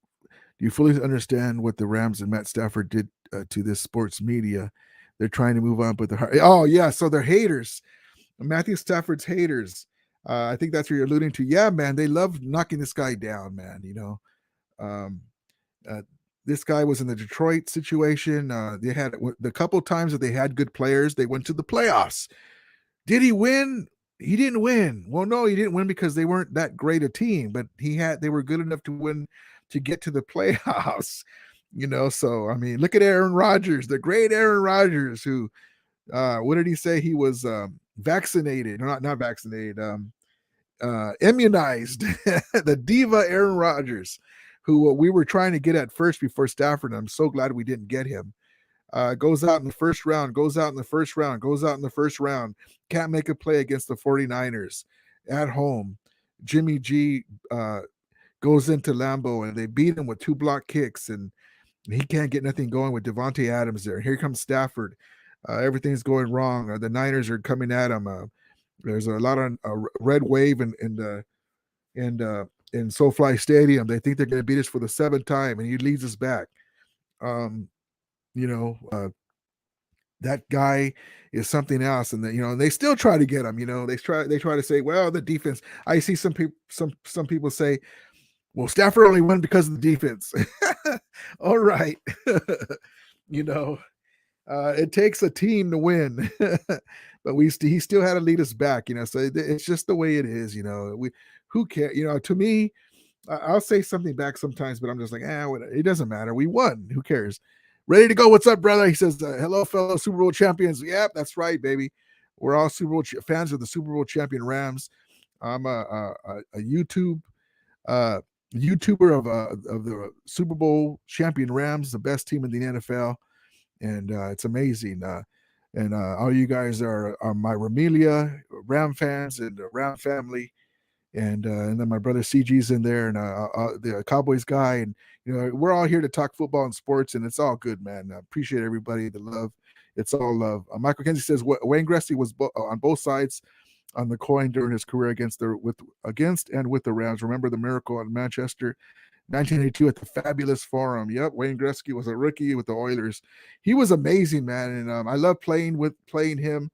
you fully understand what the Rams and Matt Stafford did to this sports media? They're trying to move on, but the heart. Oh yeah, so they're haters. Matthew Stafford's haters. I think that's what you're alluding to. Yeah, man, they love knocking this guy down, man. Um, uh, this guy was in the Detroit situation. They had the couple times that they had good players, they went to the playoffs. Did he win? He didn't win. Well, no, he didn't win because they weren't that great a team, but they were good enough to win to get to the playoffs. So I mean, look at Aaron Rodgers, the great Aaron Rodgers, who what did he say? He was vaccinated, not vaccinated, immunized. The diva Aaron Rodgers, who we were trying to get at first before Stafford. I'm so glad we didn't get him. Goes out in the first round, goes out in the first round, goes out in the first round. Can't make a play against the 49ers at home. Jimmy G goes into Lambeau and they beat him with 2 block kicks, and he can't get nothing going with Devontae Adams there. Here comes Stafford. Everything's going wrong. The Niners are coming at him. There's a lot of red wave in SoFi Stadium. They think they're going to beat us for the 7th time, and he leads us back. That guy is something else, and they still try to get him. They try to say, well, the defense. I see some people say, well, Stafford only won because of the defense. All right, it takes a team to win, but he still had to lead us back. So it's just the way it is. Who cares? To me, I'll say something back sometimes, but I'm just like, it doesn't matter. We won. Who cares? Ready to go. What's up, brother? He says, hello, fellow Super Bowl champions. Yep, that's right, baby. We're all Super Bowl fans of the Super Bowl champion Rams. I'm a YouTuber of the Super Bowl champion Rams, the best team in the NFL, and it's amazing. And all you guys are my Ramelia Ram fans and the Ram family. And then my brother CG's in there, and the Cowboys guy, and we're all here to talk football and sports, and it's all good, man. I appreciate everybody, the love. It's all love. Michael Kenzie says Wayne Gretzky was on both sides on the coin during his career against and with the Rams. Remember the miracle in Manchester, 1982 at the Fabulous Forum. Yep, Wayne Gretzky was a rookie with the Oilers. He was amazing, man, and I love playing him,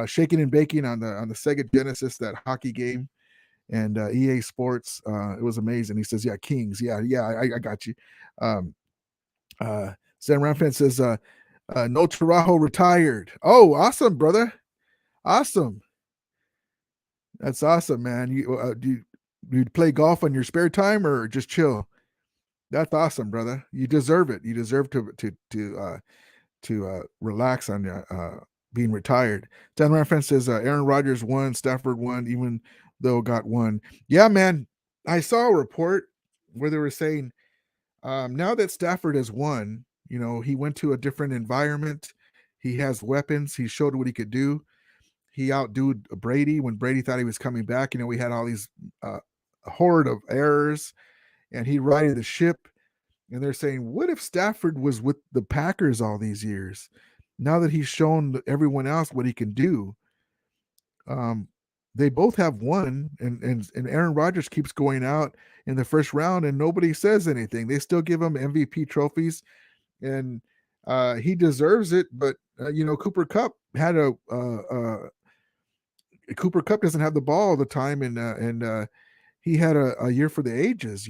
shaking and baking on the Sega Genesis, that hockey game. And EA Sports, it was amazing. He says, yeah, Kings. Yeah, I got you. Sam Ramfan says, no Tarajo retired. Oh, awesome, brother. Awesome. That's awesome, man. Do you play golf on your spare time or just chill? That's awesome, brother. You deserve it. You deserve to relax on being retired. Dan Ramfan says, Aaron Rodgers won, Stafford won, even though got one. Yeah, man. I saw a report where they were saying now that Stafford has won, he went to a different environment. He has weapons. He showed what he could do. He outdoed Brady when Brady thought he was coming back. We had all these horde of errors, and he righted the ship. And they're saying, what if Stafford was with the Packers all these years? Now that he's shown everyone else what he can do, they both have won, and Aaron Rodgers keeps going out in the first round, and nobody says anything. They still give him MVP trophies, and he deserves it. But Cooper Kupp had Cooper Kupp doesn't have the ball all the time, and he had a year for the ages.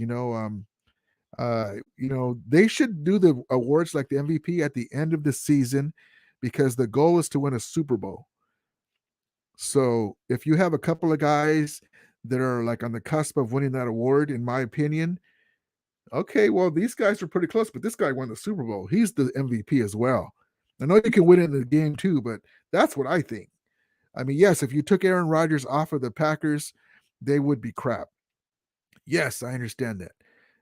They should do the awards like the MVP at the end of the season, because the goal is to win a Super Bowl. So if you have a couple of guys that are like on the cusp of winning that award, in my opinion, okay, well, these guys are pretty close, but this guy won the Super Bowl. He's the MVP as well. I know you can win in the game too, but that's what I think. I mean, yes, if you took Aaron Rodgers off of the Packers, they would be crap. Yes, I understand that.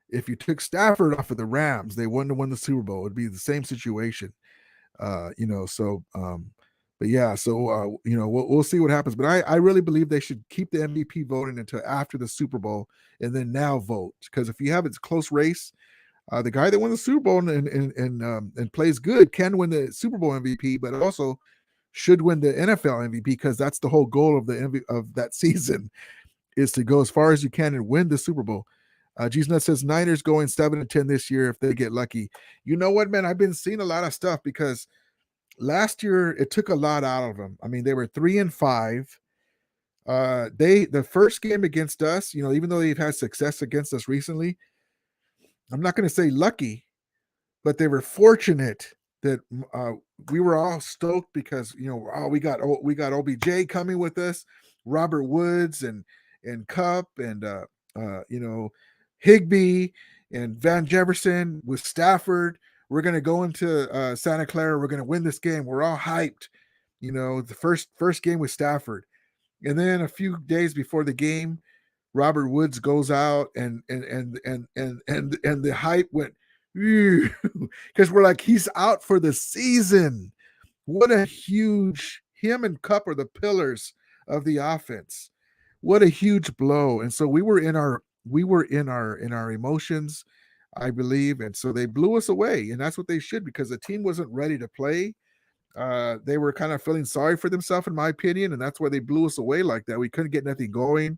If you took Stafford off of the Rams, they wouldn't have won the Super Bowl. It'd be the same situation. But yeah, so we'll see what happens. But I really believe they should keep the MVP voting until after the Super Bowl and then now vote. Because if you have it's a close race, the guy that won the Super Bowl and plays good can win the Super Bowl MVP, but also should win the NFL MVP because that's the whole goal of of that season is to go as far as you can and win the Super Bowl. Jesus Nut says Niners going 7-10 this year if they get lucky. You know what, man? I've been seeing a lot of stuff because last year it took a lot out of them. I mean, they were 3-5. The first game against us, even though they've had success against us recently, I'm not going to say lucky, but they were fortunate that we were all stoked because we got OBJ coming with us, Robert Woods and Cup and Higbee and Van Jefferson with Stafford. We're going to go into Santa Clara. We're going to win this game. We're all hyped. The first game with Stafford, and then a few days before the game, Robert Woods goes out and the hype went because we're like, he's out for the season. What a huge him and Cup are the pillars of the offense. What a huge blow. And so we were in our emotions, I believe. And so they blew us away. And that's what they should, because the team wasn't ready to play. They were kind of feeling sorry for themselves, in my opinion, and that's why they blew us away like that. We couldn't get nothing going.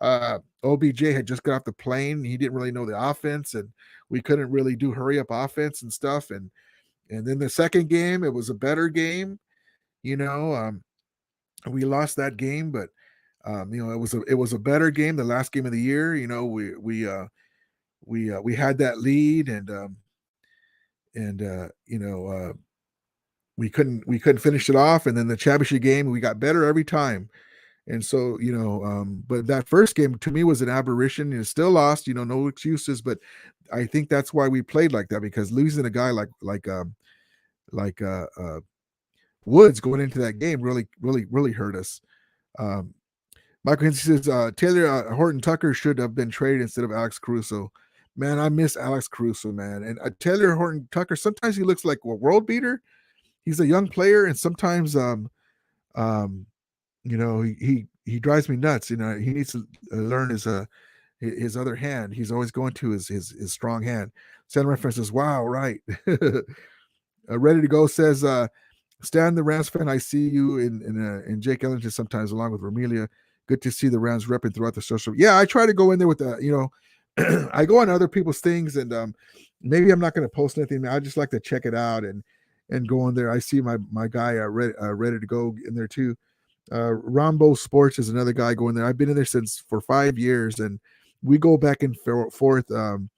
OBJ had just got off the plane. He didn't really know the offense, and we couldn't really do hurry up offense and stuff. And then the second game, it was a better game. We lost that game, but it was a better game. The last game of the year, we had that lead, we couldn't finish it off. And then the championship game, we got better every time. And so, but that first game to me was an aberration. You still lost, no excuses. But I think that's why we played like that, because losing a guy like Woods going into that game really hurt us. Michael Hensley says Taylor Horton Tucker should have been traded instead of Alex Caruso. Man, I miss Alex Caruso, man. And Taylor Horton Tucker, sometimes he looks like a world beater. He's a young player, and sometimes he drives me nuts. He needs to learn his other hand. He's always going to his strong hand. Santa Reference says, wow, right. Ready to Go says, Stan, the Rams fan, I see you in Jake Ellington sometimes along with Romelia. Good to see the Rams repping throughout the social. Yeah, I try to go in there with I go on other people's things, and maybe I'm not going to post anything. I just like to check it out and go in there. I see my guy ready to go in there too. Rombo Sports is another guy going there. I've been in there for 5 years, and we go back and forth. And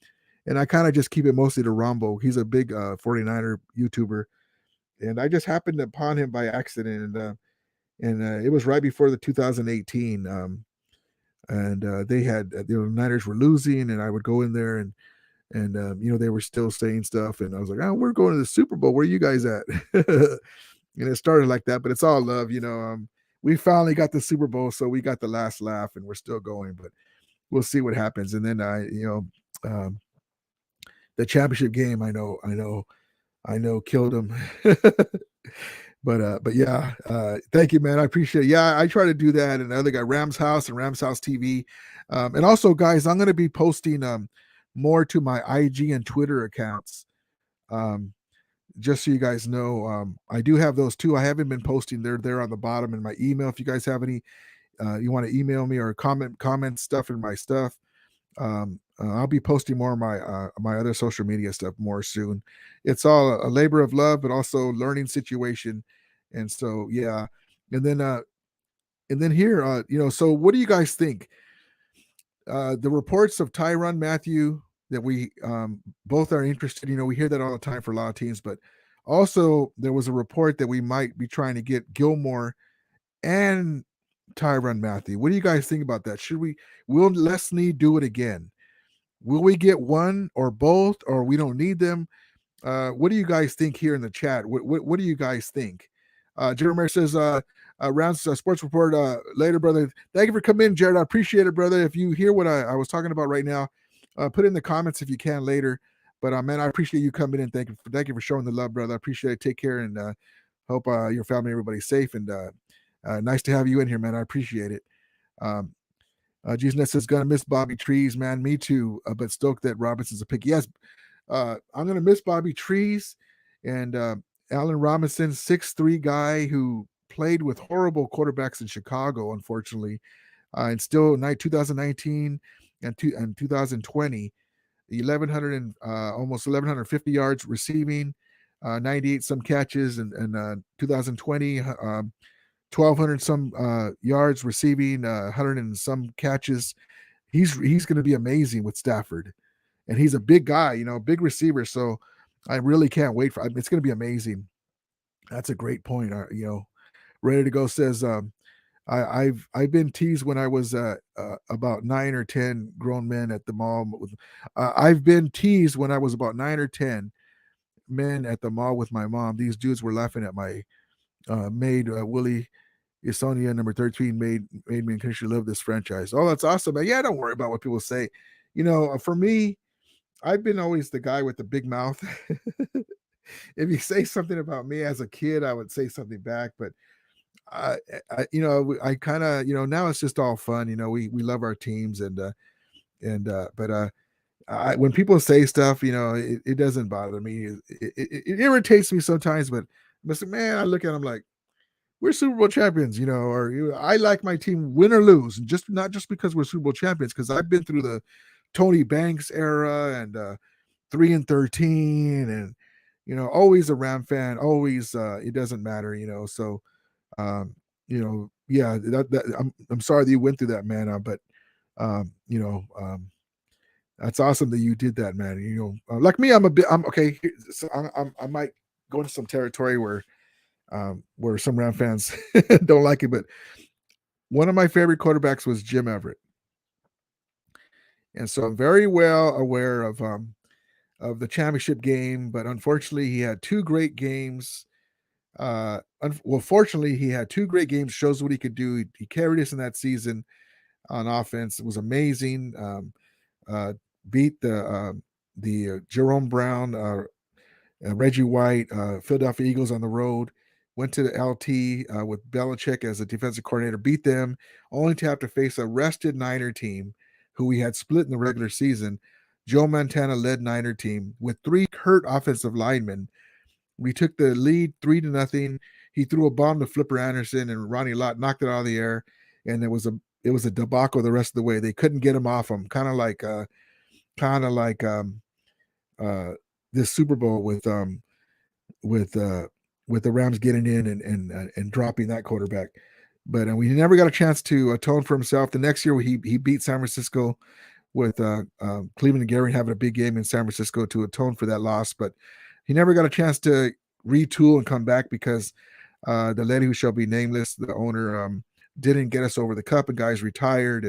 I kind of just keep it mostly to Rombo. He's a big 49er YouTuber, and I just happened upon him by accident. And it was right before the 2018. They had the Niners were losing, and I would go in there and they were still saying stuff, and I was like, oh, we're going to the Super Bowl. Where are you guys at? And it started like that, but it's all love. We finally got the Super Bowl, so we got the last laugh, and we're still going, but we'll see what happens. And then the championship game, I know killed him. But yeah, thank you, man. I appreciate it. Yeah, I try to do that. And the other guy, Rams House and Rams House TV. And also, guys, I'm going to be posting more to my IG and Twitter accounts. Just so you guys know, I do have those too. I haven't been posting. They're there on the bottom in my email. If you guys have any, you want to email me or comment stuff in my stuff. I'll be posting more of my other social media stuff more soon. It's all a labor of love, but also learning situation. And so, yeah. And then here, so what do you guys think? The reports of Tyrann Mathieu that we both are interested, we hear that all the time for a lot of teams, but also there was a report that we might be trying to get Gilmore and Tyrann Mathieu. What do you guys think about that? Will Les Snead do it again? Will we get one or both, or we don't need them? What do you guys think here in the chat? What do you guys think? Jeremiah says, Rounds Sports Report later, brother. Thank you for coming in, Jared. I appreciate it, brother. If you hear what I was talking about right now, put it in the comments if you can later. But man, I appreciate you coming in. Thank you for showing the love, brother. I appreciate it. Take care, and hope your family, everybody's safe. And nice to have you in here, man. I appreciate it. Jesus says, gonna miss Bobby Trees, man. Me too. But stoked that Robinson's a pick. Yes, I'm gonna miss Bobby Trees and Allen Robinson, 6'3" guy who played with horrible quarterbacks in Chicago, unfortunately, and still 2019 and 2020, 1,100 and almost 1,150 yards receiving, 98 some catches, and 2020. 1,200 some yards receiving, 100 and some catches. He's going to be amazing with Stafford, and he's a big guy, big receiver. So I really can't wait for. It's going to be amazing. That's a great point. Ready to go says I've been teased when I was about 9 or 10 grown men at the mall. I've been teased when I was about 9 or 10 men at the mall with my mom. These dudes were laughing at my maid Willie. Sonia, number 13, made me and Kisha live this franchise. Oh, that's awesome. Man. Yeah, don't worry about what people say. For me, I've been always the guy with the big mouth. If you say something about me as a kid, I would say something back. But I kind of, now it's just all fun. We love our teams, but when people say stuff, it doesn't bother me. It irritates me sometimes, but man, I look at them like, we're Super Bowl champions, or I like my team win or lose, and not just because we're Super Bowl champions, because I've been through the Tony Banks era and 3-13, and always a Ram fan, always it doesn't matter, So, yeah, I'm sorry that you went through that, man, but that's awesome that you did that, man. Like me, I'm okay. So I might go into some territory where some Ram fans don't like it, but one of my favorite quarterbacks was Jim Everett, and so I'm very well aware of the championship game. But unfortunately, he had two great games. Fortunately, he had two great games. Shows what he could do. He carried us in that season on offense. It was amazing. Beat the Jerome Brown, Reggie White, Philadelphia Eagles on the road. Went to the LT with Belichick as a defensive coordinator, beat them, only to have to face a rested Niner team who we had split in the regular season. Joe Montana led Niner team with 3 hurt offensive linemen. We took the lead 3-0. He threw a bomb to Flipper Anderson, and Ronnie Lott knocked it out of the air, and it was a debacle the rest of the way. They couldn't get him off him, kind of like this Super Bowl with the Rams getting in and dropping that quarterback. But we never got a chance to atone for himself. The next year, he beat San Francisco with Cleveland and Gary having a big game in San Francisco to atone for that loss. But he never got a chance to retool and come back because the lady who shall be nameless, the owner, didn't get us over the cup, and guys retired.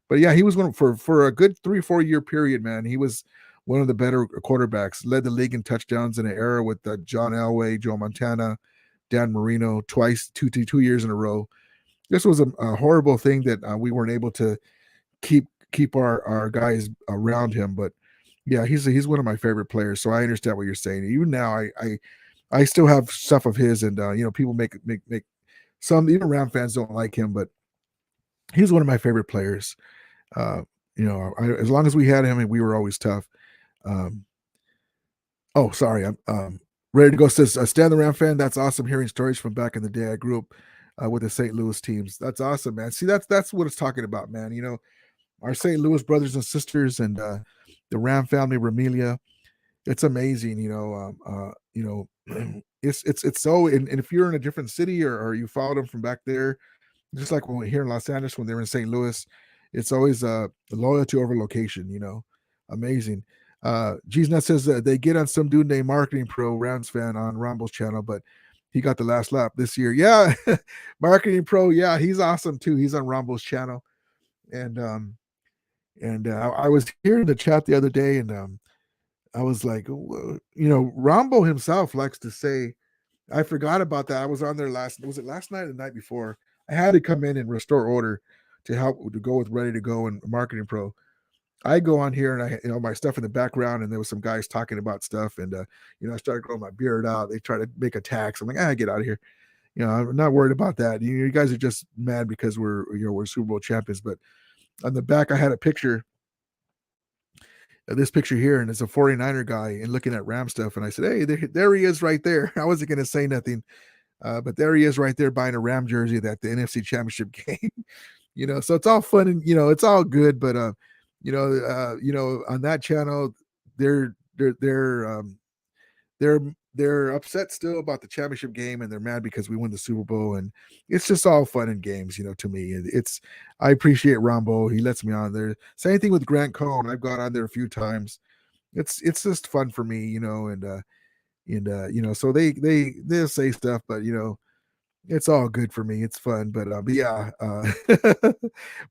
But yeah, he was one for a good 3-4 year period, man. He was one of the better quarterbacks, led the league in touchdowns in an era with John Elway, Joe Montana, Dan Marino, twice, two years in a row. This was a horrible thing that we weren't able to keep our guys around him. But yeah, he's one of my favorite players. So I understand what you're saying. Even now, I still have stuff of his, and people make some, even Ram fans don't like him, but he's one of my favorite players. As long as we had him, and we were always tough. Sorry. I'm ready to go. Says Stan the Ram fan. That's awesome hearing stories from back in the day. I grew up with the St. Louis teams. That's awesome, man. See, that's what it's talking about, man. Our St. Louis brothers and sisters and the Ram family, Ramelia. It's amazing, it's so. And if you're in a different city or you followed them from back there, just like when we're here in Los Angeles, when they're in St. Louis, it's always loyalty over location. Amazing. G's says they get on some dude named Marketing Pro, Rams fan on Rumbles channel, but he got the last lap this year. Yeah, Marketing Pro. Yeah, he's awesome too. He's on Rumbles channel, and I was here in the chat the other day, and I was like, Rambo himself likes to say, I forgot about that. I was on there was it last night or the night before? I had to come in and restore order to help to go with Ready to Go and Marketing Pro. I go on here and my stuff in the background, and there was some guys talking about stuff, and I started growing my beard out. They try to make attacks. I'm like, get out of here. I'm not worried about that. You guys are just mad because we're Super Bowl champions. But on the back, I had a picture, this picture here, and it's a 49er guy and looking at Ram stuff. And I said, hey, there he is right there. I wasn't going to say nothing, but there he is right there buying a Ram jersey at the NFC Championship game. So it's all fun and it's all good. But on that channel, they're upset still about the championship game, and they're mad because we won the Super Bowl, and it's just all fun and games, to me. I appreciate Rambo. He lets me on there. Same thing with Grant Cohn. I've gone on there a few times. It's just fun for me, so they'll say stuff, but it's all good for me. It's fun, but yeah,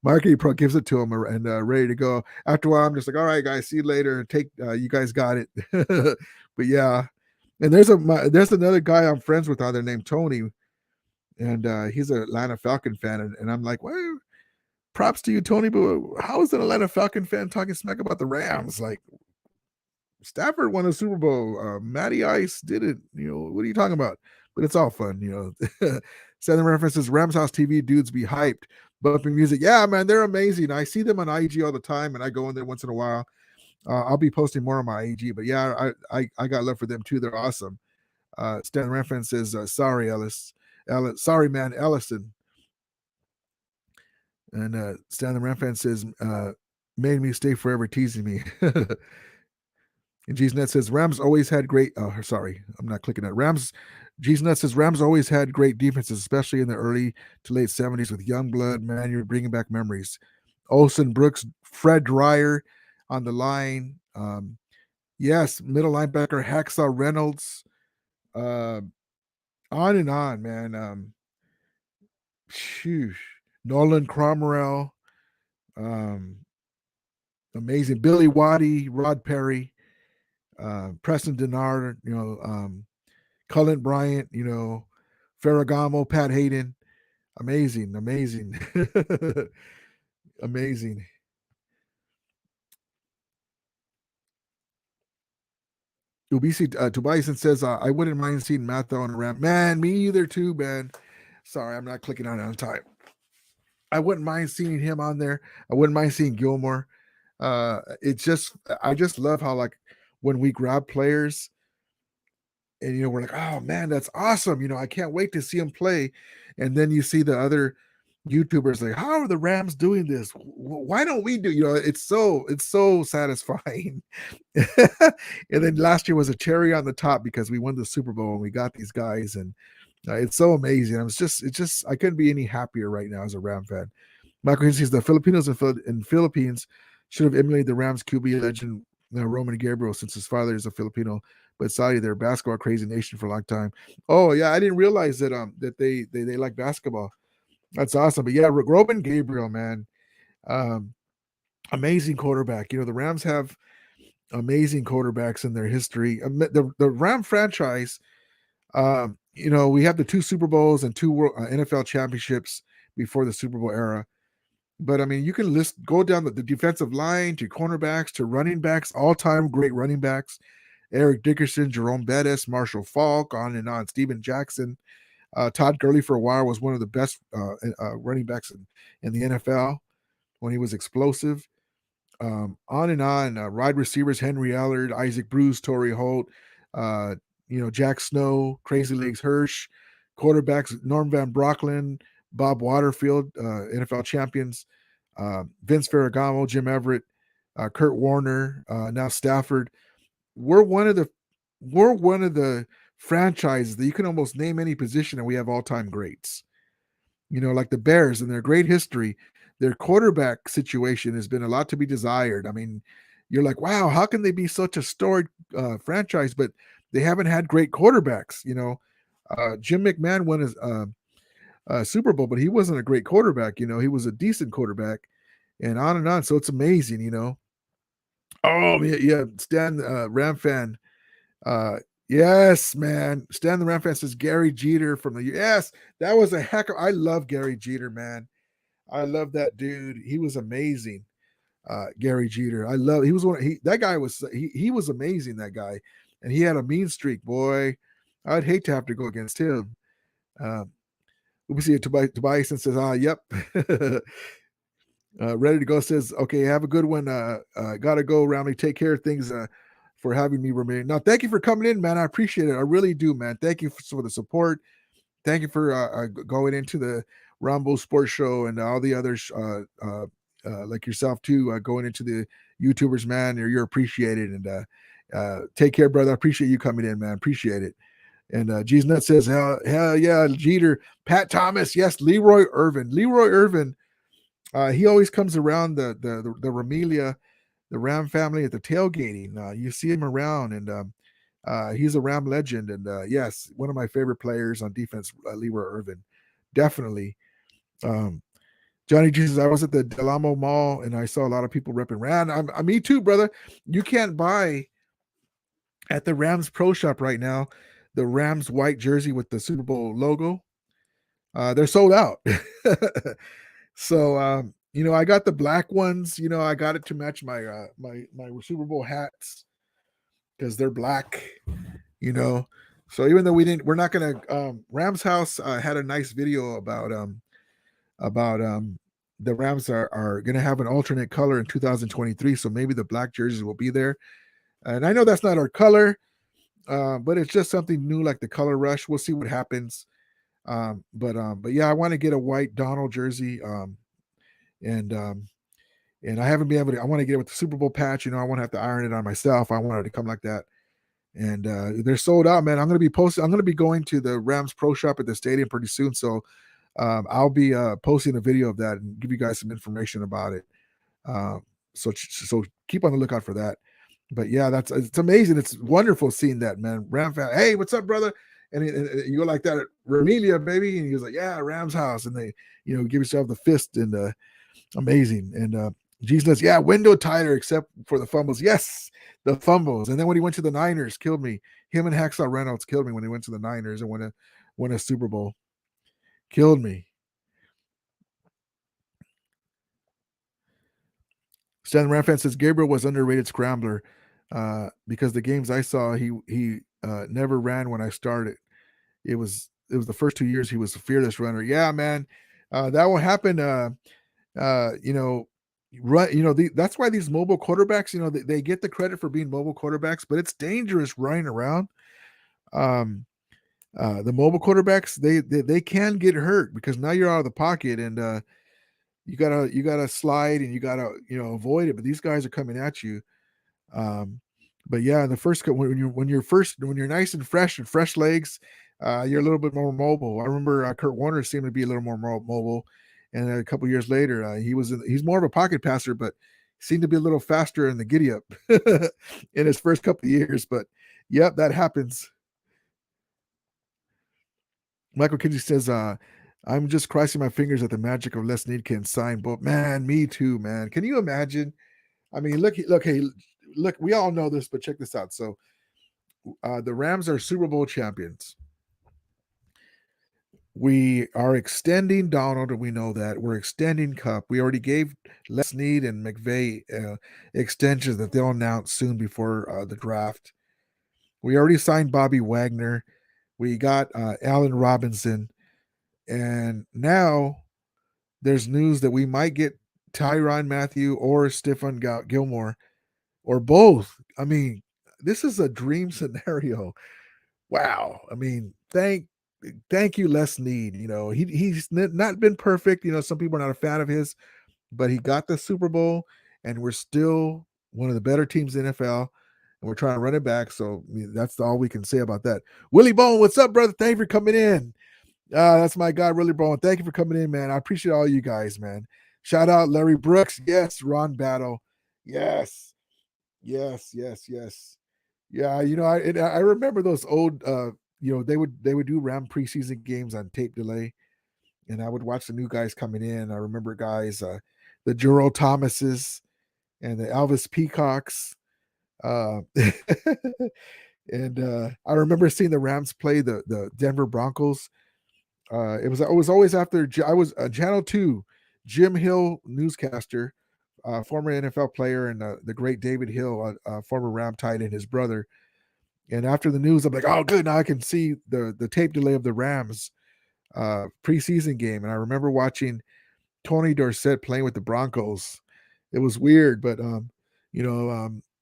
Marketing Pro gives it to him and ready to go. After a while, I'm just like, all right, guys, see you later. You guys got it. But yeah, and there's another guy I'm friends with out there named Tony, and he's an Atlanta Falcon fan, and I'm like, well, props to you, Tony, but how is an Atlanta Falcon fan talking smack about the Rams? Like, Stafford won a Super Bowl. Matty Ice did it. What are you talking about? But it's all fun, Southern references, Rams House TV dudes be hyped. Bumping music. Yeah, man, they're amazing. I see them on IG all the time, and I go in there once in a while. I'll be posting more on my IG, but yeah, I got love for them too. They're awesome. Stan Reference says, sorry, Ellis. Sorry, man, Ellison. And Stan Reference says, made me stay forever teasing me. And GSNet says Rams always had great. Sorry, I'm not clicking that. GSNet says Rams always had great defenses, especially in the early to late 70s with Youngblood. Man, you're bringing back memories. Olsen, Brooks, Fred Dreyer on the line. Yes, middle linebacker Hacksaw Reynolds. On and on, man. Nolan Cromwell. Amazing. Billy Waddy, Rod Perry. Preston Denard, Cullen Bryant, Ferragamo, Pat Hayden. Amazing. Amazing. Tobiason says, I wouldn't mind seeing Matho on a ramp. Man, me either too, man. Sorry, I'm not clicking on it on time. I wouldn't mind seeing him on there. I wouldn't mind seeing Gilmore. I just love how, like, when we grab players and we're like, oh man, that's awesome, I can't wait to see him play. And then you see the other YouTubers like, how are the Rams doing this? Why don't we do? It's so satisfying. And then last year was a cherry on the top because we won the Super Bowl and we got these guys, and it's so amazing. I couldn't be any happier right now as a Ram fan. Michael Hinsey says the Filipinos in Philippines should have emulated the Rams QB legend Roman Gabriel, since his father is a Filipino, but Saudi, they're a basketball crazy nation for a long time. Oh yeah, I didn't realize that that they like basketball. That's awesome. But yeah, Roman Gabriel, man, amazing quarterback. The Rams have amazing quarterbacks in their history. The Ram franchise, we have the 2 Super Bowls and 2 NFL championships before the Super Bowl era. But I mean, you can go down the defensive line to cornerbacks to running backs, all-time great running backs. Eric Dickerson, Jerome Bettis, Marshall Faulk, on and on. Steven Jackson. Todd Gurley for a while was one of the best running backs in the NFL when he was explosive. On and on. Wide receivers, Henry Allard, Isaac Bruce, Torrey Holt, Jack Snow, Crazy Legs Hirsch. Quarterbacks, Norm Van Brocklin, Bob Waterfield, NFL champions, Vince Ferragamo, Jim Everett, Kurt Warner, now Stafford. We're one of the franchises that you can almost name any position and we have all-time greats. Like the Bears and their great history, their quarterback situation has been a lot to be desired. I mean, you're like, wow, how can they be such a storied franchise, but they haven't had great quarterbacks? Jim McMahon won his Super Bowl, but he wasn't a great quarterback. He was a decent quarterback, and on and on. So it's amazing. Oh, yeah, Stan, Ram fan. Uh, yes, man. Stan the Ram fan says Gary Jeter from the yes, that was a heck of I love Gary Jeter, man. I love that dude. He was amazing. Gary Jeter. I love he was one he that guy was he was amazing, that guy. And he had a mean streak, boy. I'd hate to have to go against him. Um, let me see. Tobias says, yep. Ready to go says, okay, have a good one. Gotta go, Roundly. Take care of things for having me remain. Now, thank you for coming in, man. I appreciate it. I really do, man. Thank you for the support. Thank you for going into the Rumble Sports Show and all the others like yourself too, going into the YouTubers, man. You're appreciated. And take care, brother. I appreciate you coming in, man. Appreciate it. And G's Nut says, hell yeah, Jeter, Pat Thomas, yes, Leroy Irvin. Leroy Irvin, he always comes around the Ramelia, the Ram family at the tailgating. You see him around, and he's a Ram legend. And yes, one of my favorite players on defense, Leroy Irvin, definitely. Um, Johnny Jesus, I was at the Del Amo Mall and I saw a lot of people repping Ram. Me too, brother. You can't buy at the Rams Pro Shop right now the Rams white jersey with the Super Bowl logo. They're sold out. So I got the black ones. I got it to match my my Super Bowl hats because they're black. So even though we're not gonna. Rams House had a nice video about the Rams are gonna have an alternate color in 2023. So maybe the black jerseys will be there. And I know that's not our color, but it's just something new, like the color rush. We'll see what happens. But yeah, I want to get a white Donald jersey. And I haven't been able to. I want to get it with the Super Bowl patch. I want to have to iron it on myself. I want it to come like that. And they're sold out, man. I'm going to be posting. I'm going to be going to the Rams Pro Shop at the stadium pretty soon. So I'll be posting a video of that and give you guys some information about it. So keep on the lookout for that. But yeah, it's amazing. It's wonderful seeing that, man. Ram fan, hey, what's up, brother? And you go like that at Ramelia, baby, and he was like, yeah, Rams house, and they, give yourself the fist and amazing. And Jesus, yeah, window tighter except for the fumbles. Yes, the fumbles. And then when he went to the Niners, killed me. Him and Hacksaw Reynolds killed me when he went to the Niners and won a Super Bowl. Killed me. Stan Ramfan says Gabriel was underrated scrambler because the games I saw, he never ran when I started. It was the first 2 years he was a fearless runner. Yeah, man, that will happen. That's why these mobile quarterbacks, they get the credit for being mobile quarterbacks, but it's dangerous running around. The mobile quarterbacks, they can get hurt because now you're out of the pocket and you gotta slide and you gotta avoid it. But these guys are coming at you. But yeah, in the first when you're nice and fresh legs, you're a little bit more mobile. I remember Kurt Warner seemed to be a little more mobile, and a couple years later, he's more of a pocket passer, but seemed to be a little faster in the giddy up in his first couple of years. But yep, that happens. Michael Kinsey says, I'm just crossing my fingers that the magic of Les Need can sign. But man, me too, man. Can you imagine? I mean, look, hey, look, we all know this, but check this out. So the Rams are Super Bowl champions. We are extending Donald, and we know that. We're extending Cup. We already gave Les Need and McVay extensions that they'll announce soon before the draft. We already signed Bobby Wagner. We got Allen Robinson. And now there's news that we might get Tyrann Mathieu or Stephon Gilmore or both. I mean, this is a dream scenario. Wow. I mean, thank you, Les Need. He's not been perfect. Some people are not a fan of his, but he got the Super Bowl, and we're still one of the better teams in the NFL, and we're trying to run it back. So that's all we can say about that. Willie Bone, what's up, brother? Thank you for coming in. That's my guy, Willie Bone. Thank you for coming in, man. I appreciate all you guys, man. Shout out Larry Brooks. Yes, Ron Battle. Yes. Yeah, I remember those old they would do Ram preseason games on tape delay, and I would watch the new guys coming in. I remember guys the Juro Thomases and the Elvis Peacocks. Uh, and I remember seeing the Rams play the Denver Broncos. It was always after I was Channel 2, Jim Hill, newscaster, former NFL player, and the great David Hill, former Ram tight end, his brother. And after the news, I'm like, oh, good, now I can see the tape delay of the Rams preseason game. And I remember watching Tony Dorsett playing with the Broncos. It was weird, but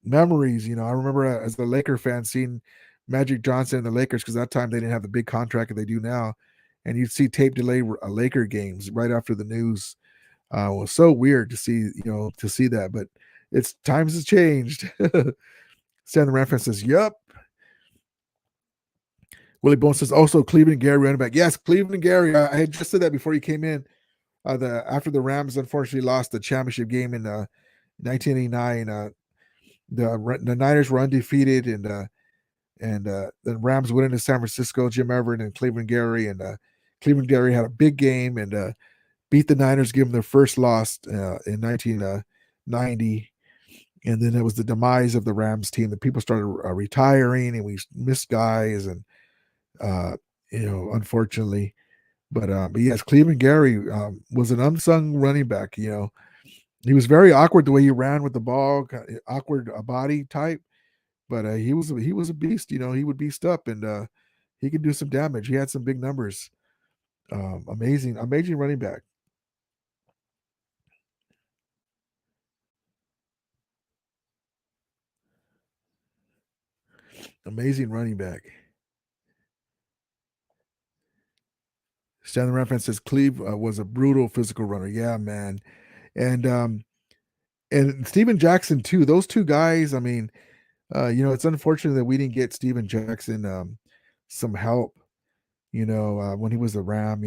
memories. I remember as a Laker fan seeing Magic Johnson and the Lakers, because that time they didn't have the big contract that they do now, and you'd see tape delay Laker games right after the news. It was so weird to see that, but it's times has changed. Stan reference says, "Yup." Willie Bone says, also Cleveland Gary running back. Yes, Cleveland Gary. I had just said that before you came in. After the Rams unfortunately lost the championship game in 1989, the Niners were undefeated, and the Rams went into San Francisco. Jim Everett and Cleveland Gary, and Cleveland Gary had a big game and beat the Niners, give them their first loss in 1990. And then it was the demise of the Rams team. The people started retiring, and we missed guys, and unfortunately. But yes, Cleveland Gary was an unsung running back. He was very awkward the way he ran with the ball, awkward body type. But he was a beast. He would beast up, and he could do some damage. He had some big numbers. Amazing running back. Amazing running back. Stanley Reference says Cleve was a brutal physical runner. Yeah, man. And Steven Jackson too. Those two guys. I mean, it's unfortunate that we didn't get Steven Jackson some help. When he was a Ram.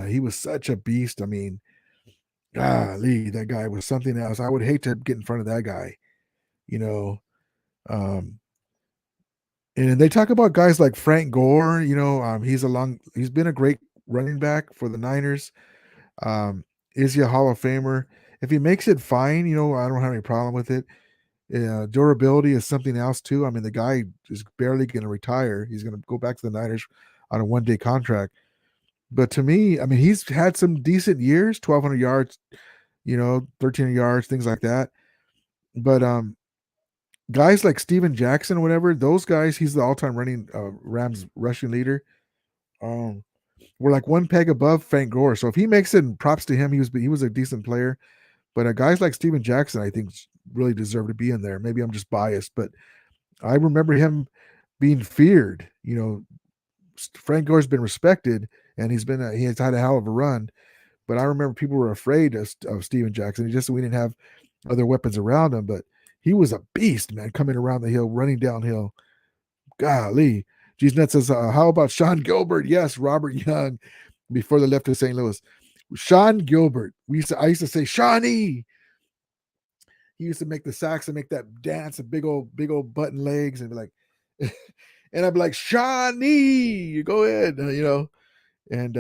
He was such a beast. I mean, golly, that guy was something else. I would hate to get in front of that guy. You know, um, and they talk about guys like Frank Gore. He's been a great running back for the Niners. Is he a Hall of Famer? If he makes it, fine. I don't have any problem with it. Durability is something else too. I mean, the guy is barely going to retire. He's going to go back to the Niners on a one-day contract. But to me, I mean, he's had some decent years, 1,200 yards, 1,300 yards, things like that. But guys like Steven Jackson, whatever, those guys, he's the all-time running Rams rushing leader. We're like one peg above Frank Gore. So if he makes it, props to him. He was a decent player. But guys like Steven Jackson, I think, really deserve to be in there. Maybe I'm just biased, but I remember him being feared. Frank Gore's been respected, and he has had a hell of a run. But I remember people were afraid of Steven Jackson. We didn't have other weapons around him. But he was a beast, man, coming around the hill, running downhill. Golly. G's Net says, how about Sean Gilbert? Yes, Robert Young, before they left to St. Louis. Sean Gilbert. I used to say, Shawnee. He used to make the sacks and make that dance, and big old button legs, and be like, and I'd be like, Shawnee, go ahead, and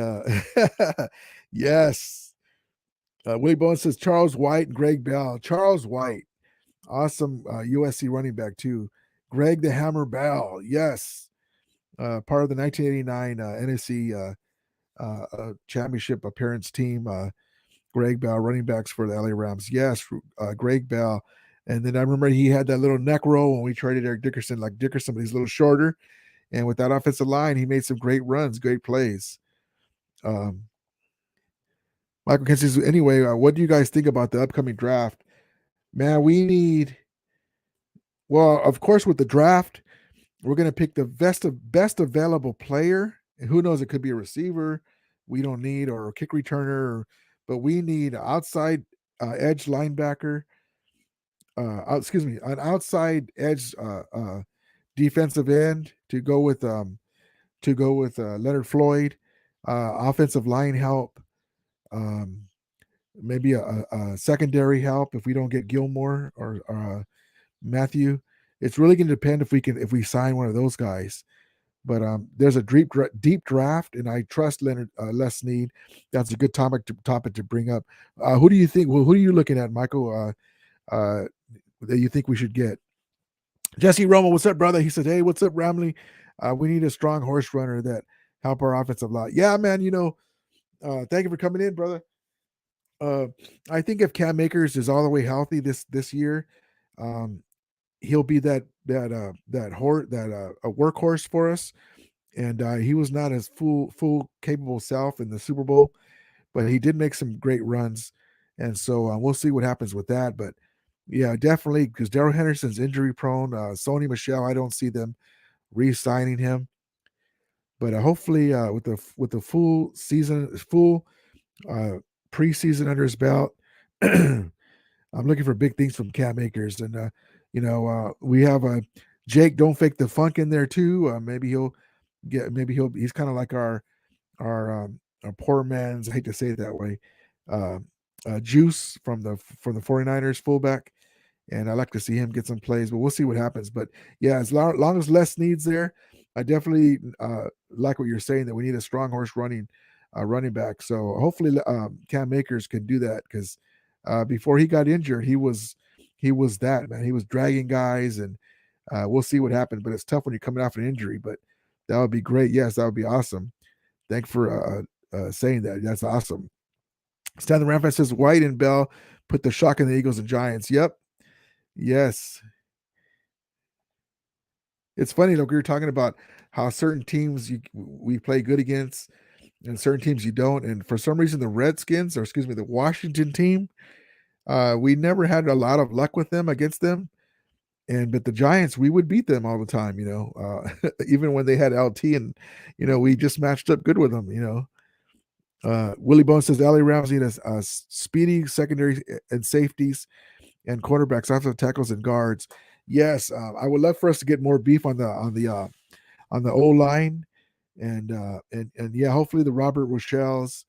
yes. Willie Bones says Charles White and Greg Bell. Charles White, awesome USC running back too. Greg the Hammer Bell, yes. Part of the 1989 NFC championship appearance team. Greg Bell, running backs for the LA Rams. Yes, Greg Bell. And then I remember he had that little neck roll when we traded Eric Dickerson. Like Dickerson, but he's a little shorter. And with that offensive line, he made some great runs, great plays. Michael Kent says, anyway, what do you guys think about the upcoming draft? Man, well, of course, with the draft, we're going to pick the best available player. And who knows, it could be a receiver we don't need, or a kick returner, but we need an outside edge linebacker. An outside edge defensive end to go with Leonard Floyd. Offensive line help. Maybe a secondary help if we don't get Gilmore or Matthew. It's really going to depend if we sign one of those guys. But there's a deep draft, and I trust Les Snead. That's a good topic to bring up. Who do you think? Who are you looking at, Michael? that you think we should get. Jesse Romo, what's up, brother? He said, "Hey, what's up, Ramley? We need a strong horse runner that help our offensive line." Yeah, man. Thank you for coming in, brother. I think if Cam Akers is all the way healthy this year, um, he'll be a workhorse for us. And he was not his full capable self in the Super Bowl, but he did make some great runs, and so we'll see what happens with that. But yeah, definitely because Darrell Henderson's injury prone. Sony Michel, I don't see them re-signing him, but hopefully with the full preseason under his belt. I'm looking for big things from Cam Akers, and we have Jake. Don't fake the funk in there too. He's kind of like our poor man's. I hate to say it that way. Uh, Juice from the 49ers fullback, and I like to see him get some plays, but we'll see what happens. But yeah, as long as Les needs there, I definitely like what you're saying that we need a strong horse running back. So hopefully Cam Akers can do that because before he got injured, he was that man. He was dragging guys, and we'll see what happens. But it's tough when you're coming off an injury. But that would be great. Yes, that would be awesome. Thanks for saying that. That's awesome. Stan the Ramfan says White and Bell put the shock in the Eagles and Giants. Yep. Yes. It's funny, we were talking about how certain teams we play good against and certain teams you don't. And for some reason, the Washington team, we never had a lot of luck with them against them. But the Giants, we would beat them all the time, even when they had LT and, we just matched up good with them, Willie Bone says LA Rams need a speedy secondary and safeties and quarterbacks, offensive tackles and guards. Yes, I would love for us to get more beef on the O line, and yeah, hopefully the Robert Rochelle's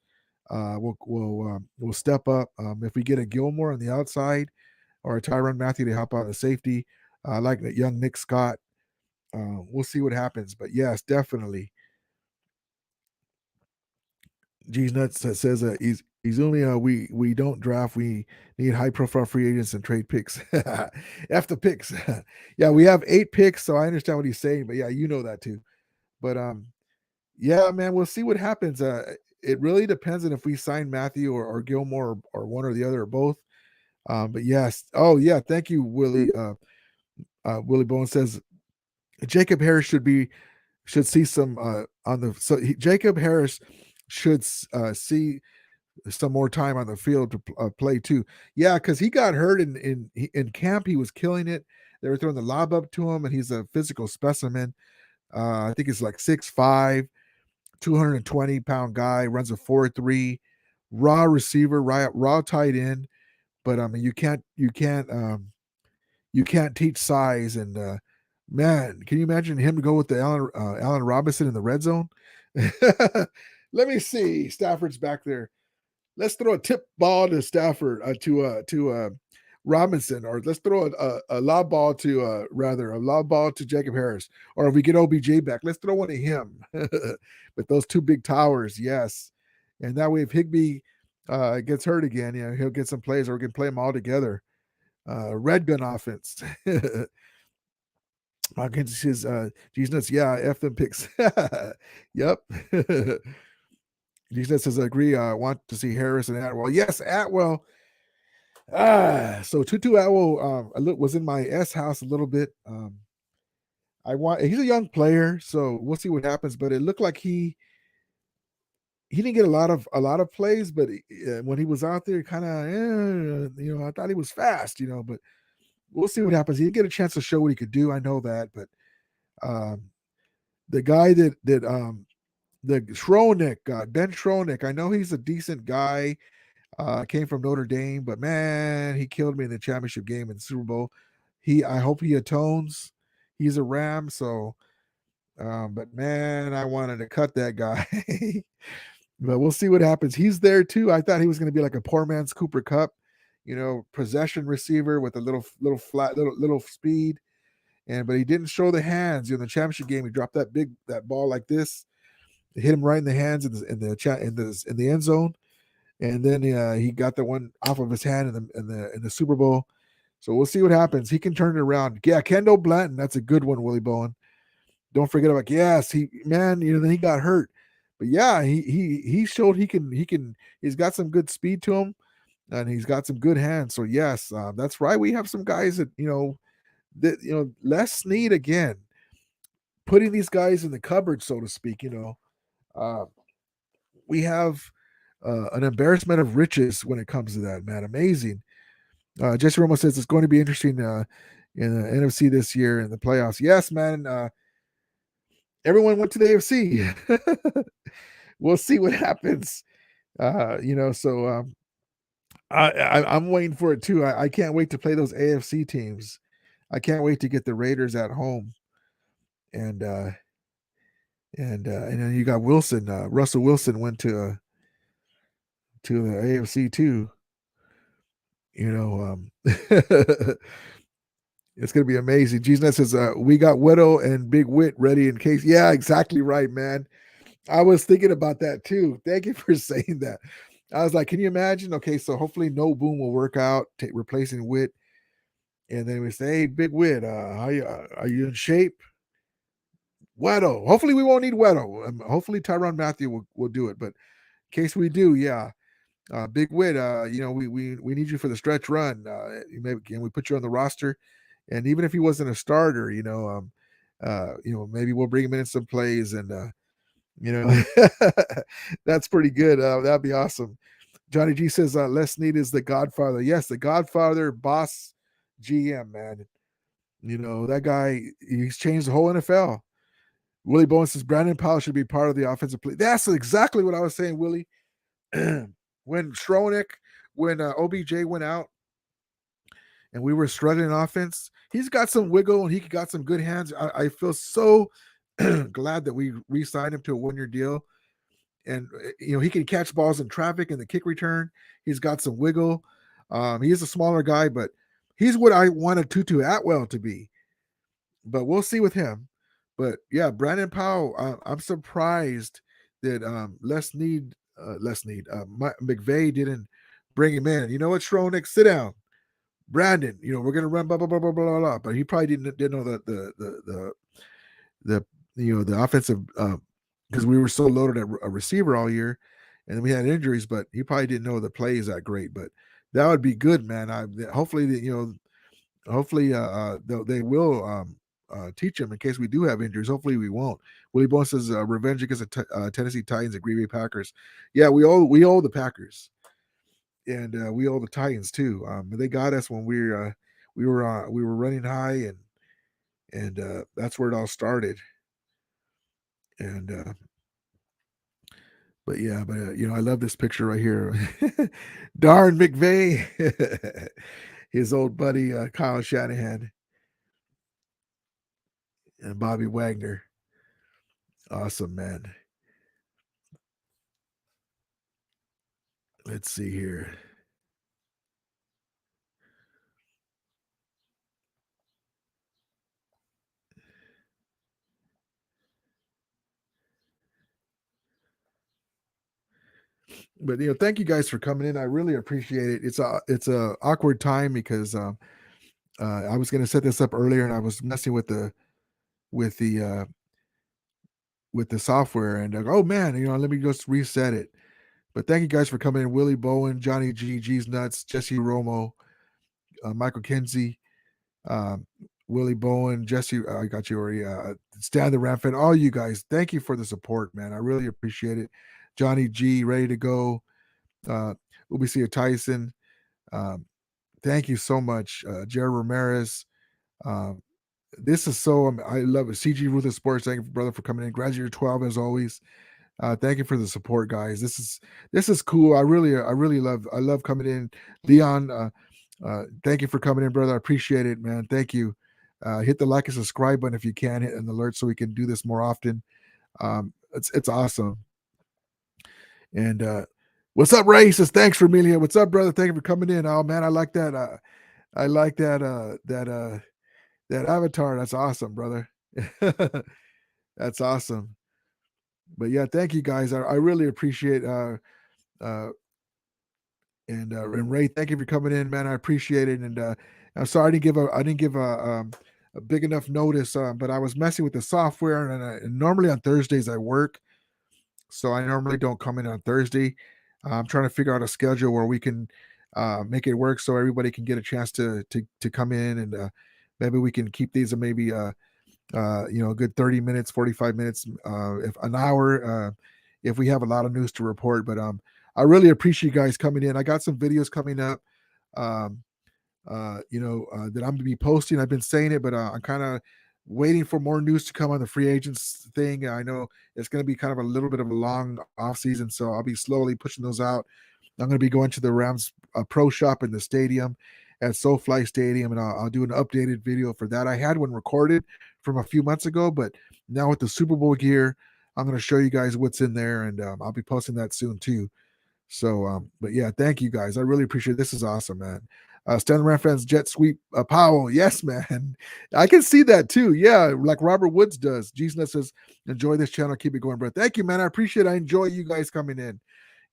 will step up. If we get a Gilmore on the outside or a Tyrann Mathieu to help out the safety, like that young Nick Scott, we'll see what happens. But yes, definitely. G's Nuts says he's only we don't draft. We need high profile free agents and trade picks. F the picks. Yeah, we have 8 picks, so I understand what he's saying. But yeah, you know that too. But yeah, man, we'll see what happens. It really depends on if we sign Matthew or Gilmore or one or the other or both. But yes. Oh yeah, thank you, Willie. Willie Bone says Jacob Harris should see some Jacob Harris should see some more time on the field to play too. Yeah, because he got hurt in camp. He was killing it. They were throwing the lob up to him, and he's a physical specimen. I think it's like 6'5", 220-pound guy, runs a 4.3, raw receiver, raw tight end. But I mean, you can't teach size. And man, can you imagine him to go with the Allen Robinson in the red zone? Let me see. Stafford's back there. Let's throw a tip ball to Stafford to Robinson, or let's throw a lob ball to Jacob Harris, or if we get OBJ back, let's throw one to him. With those 2 big towers, yes, and that way if Higbee gets hurt again, he'll get some plays, or we can play them all together. Red gun offense. Hawkins says, "Geez nuts, yeah, F them picks." Yep. Jesus says, I agree. I want to see Harris and Atwell. Yes, Atwell. So Tutu Atwell was in my S house a little bit. He's a young player, so we'll see what happens. But it looked like he didn't get a lot of plays, but when he was out there, kind of, I thought he was fast, but we'll see what happens. He didn't get a chance to show what he could do. I know that, but the guy that the Schroenick guy, Ben Schroenick, I know he's a decent guy. Came from Notre Dame, but man, he killed me in the championship game in the Super Bowl. I hope he atones. He's a Ram, so but man, I wanted to cut that guy. But we'll see what happens. He's there too. I thought he was going to be like a poor man's Cooper Kupp, possession receiver with a little flat, little speed. But he didn't show the hands. In the championship game, he dropped that ball like this. It hit him right in the hands in the end zone. And then he got the one off of his hand in the Super Bowl. So we'll see what happens. He can turn it around. Yeah, Kendall Blanton, that's a good one, Willie Bowen. Don't forget about yes, then he got hurt. But yeah, he showed he's got some good speed to him and he's got some good hands. So yes, that's right. We have some guys that Les Snead again, putting these guys in the cupboard, so to speak. Uh, we have an embarrassment of riches when it comes to that, man. Amazing. Jesse Romo says it's going to be interesting in the NFC this year in the playoffs. Yes, man. Everyone went to the AFC. We'll see what happens. So I'm waiting for it too. I can't wait to play those AFC teams. I can't wait to get the Raiders at home. And then you got Wilson. Russell Wilson went to the AFC too. It's gonna be amazing. Jesus says, "We got Weddle and Big Wit ready in case." Yeah, exactly right, man. I was thinking about that too. Thank you for saying that. I was like, can you imagine? Okay, so hopefully no boom will work out, replacing Wit, and then we say, "Hey, Big Wit, are you in shape?" Weddle. Hopefully we won't need Weddle. Hopefully Tyrann Mathieu will do it. But in case we do, yeah. Big Wit, we need you for the stretch run. Can we put you on the roster? And even if he wasn't a starter, maybe we'll bring him in some plays, and that's pretty good. That'd be awesome. Johnny G says Les Snead is the Godfather. Yes, the Godfather, boss, GM, man. That guy, he's changed the whole NFL. Willie Bowen says Brandon Powell should be part of the offensive play. That's exactly what I was saying, Willie. When OBJ went out and we were struggling in offense, he's got some wiggle and he got some good hands. I feel so glad that we re-signed him to a 1-year deal. And he can catch balls in traffic and the kick return. He's got some wiggle. He is a smaller guy, but he's what I wanted Tutu Atwell to be. But we'll see with him. But yeah, Brandon Powell, I'm surprised that McVay didn't bring him in. You know what, Schroenick, sit down. Brandon, we're gonna run blah blah blah blah blah blah. But he probably didn't know the offensive because we were so loaded at a receiver all year, and then we had injuries. But he probably didn't know the plays that great. But that would be good, man. Hopefully they will teach him in case we do have injuries. Hopefully we won't. Willie Bowen says revenge against the Tennessee Titans and Green Bay Packers. Yeah, we owe the Packers, and we owe the Titans too. They got us when we were running high, and that's where it all started. And I love this picture right here. Darn McVay, his old buddy Kyle Shanahan and Bobby Wagner. Awesome, man. Let's see here. But thank you guys for coming in. I really appreciate it. It's a awkward time because I was going to set this up earlier and I was messing with the with the software and oh man, let me just reset it. But thank you guys for coming in. Willie Bowen, Johnny G, G's Nuts, Jesse Romo, Michael Kinsey, Willie Bowen, Jesse, I got you already. Stan the Rampant, all you guys, thank you for the support, man. I really appreciate it. Johnny G, ready to go. Ubisia Tyson, thank you so much. Jared Ramirez, this is I love it. CG Ruthless Sports, thank you, brother, for coming in. Graduate 12 as always. Thank you for the support, guys. This is cool. I love coming in. Leon, thank you for coming in, brother. I appreciate it, man. Thank you. Hit the like and subscribe button if you can, hit an alert so we can do this more often. It's awesome. And what's up, Ray? He says, thanks for meeting here. What's up, brother? Thank you for coming in. Oh man, I like that. I like that avatar. That's awesome, brother. That's awesome. But yeah, thank you guys. I really appreciate and Ray, thank you for coming in, man. I appreciate it. And I'm sorry I didn't give a big enough notice, but I was messing with the software, and normally on Thursdays I work, so I normally don't come in on Thursday. I'm trying to figure out a schedule where we can make it work so everybody can get a chance to come in, and maybe we can keep these maybe a good 30 minutes, 45 minutes, if an hour, if we have a lot of news to report. But I really appreciate you guys coming in. I got some videos coming up. Um, that I'm gonna be posting. I've been saying it, but I'm kind of waiting for more news to come on the free agents thing. I know it's going to be kind of a little bit of a long off season, so I'll be slowly pushing those out. I'm going to be going to the Rams pro shop in the stadium at SoFly Stadium, and I'll do an updated video for that. I had one recorded from a few months ago, but now with the Super Bowl gear, I'm going to show you guys what's in there, and I'll be posting that soon too. So, but yeah, thank you guys. I really appreciate it. This is awesome, man. Stanley Ram fans, jet sweep Powell. Yes, man. I can see that too. Yeah, like Robert Woods does. Jesus says, enjoy this channel. Keep it going, bro. Thank you, man. I appreciate it. I enjoy you guys coming in.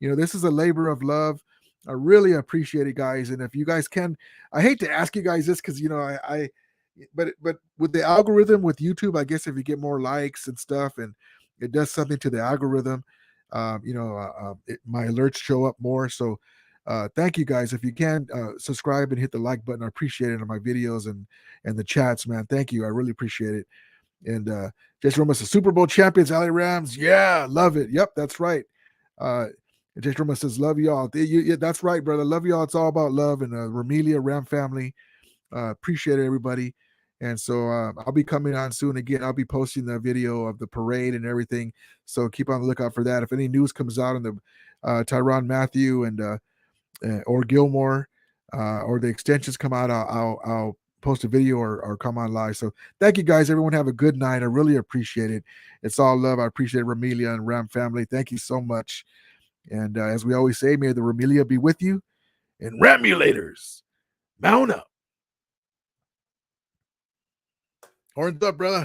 This is a labor of love. I really appreciate it, guys. And if you guys can, I hate to ask you guys this because but with the algorithm with YouTube, I guess if you get more likes and stuff, and it does something to the algorithm, my alerts show up more. So thank you guys. If you can subscribe and hit the like button, I appreciate it on my videos and the chats, man. Thank you. I really appreciate it. And Jason Roma says Super Bowl champions, LA Rams. Yeah, love it. Yep, that's right. Jason Roma says, love y'all. Yeah, that's right, brother. Love y'all. It's all about love and Ramelia Ram family. Appreciate it, everybody. And so I'll be coming on soon again. I'll be posting the video of the parade and everything. So keep on the lookout for that. If any news comes out on the Tyrann Mathieu and or Gilmore or the extensions come out, I'll post a video or come on live. So thank you guys. Everyone have a good night. I really appreciate it. It's all love. I appreciate Ramelia and Ram family. Thank you so much. And as we always say, may the Ramelia be with you. And Ramulators, mount up. Horns up, brother.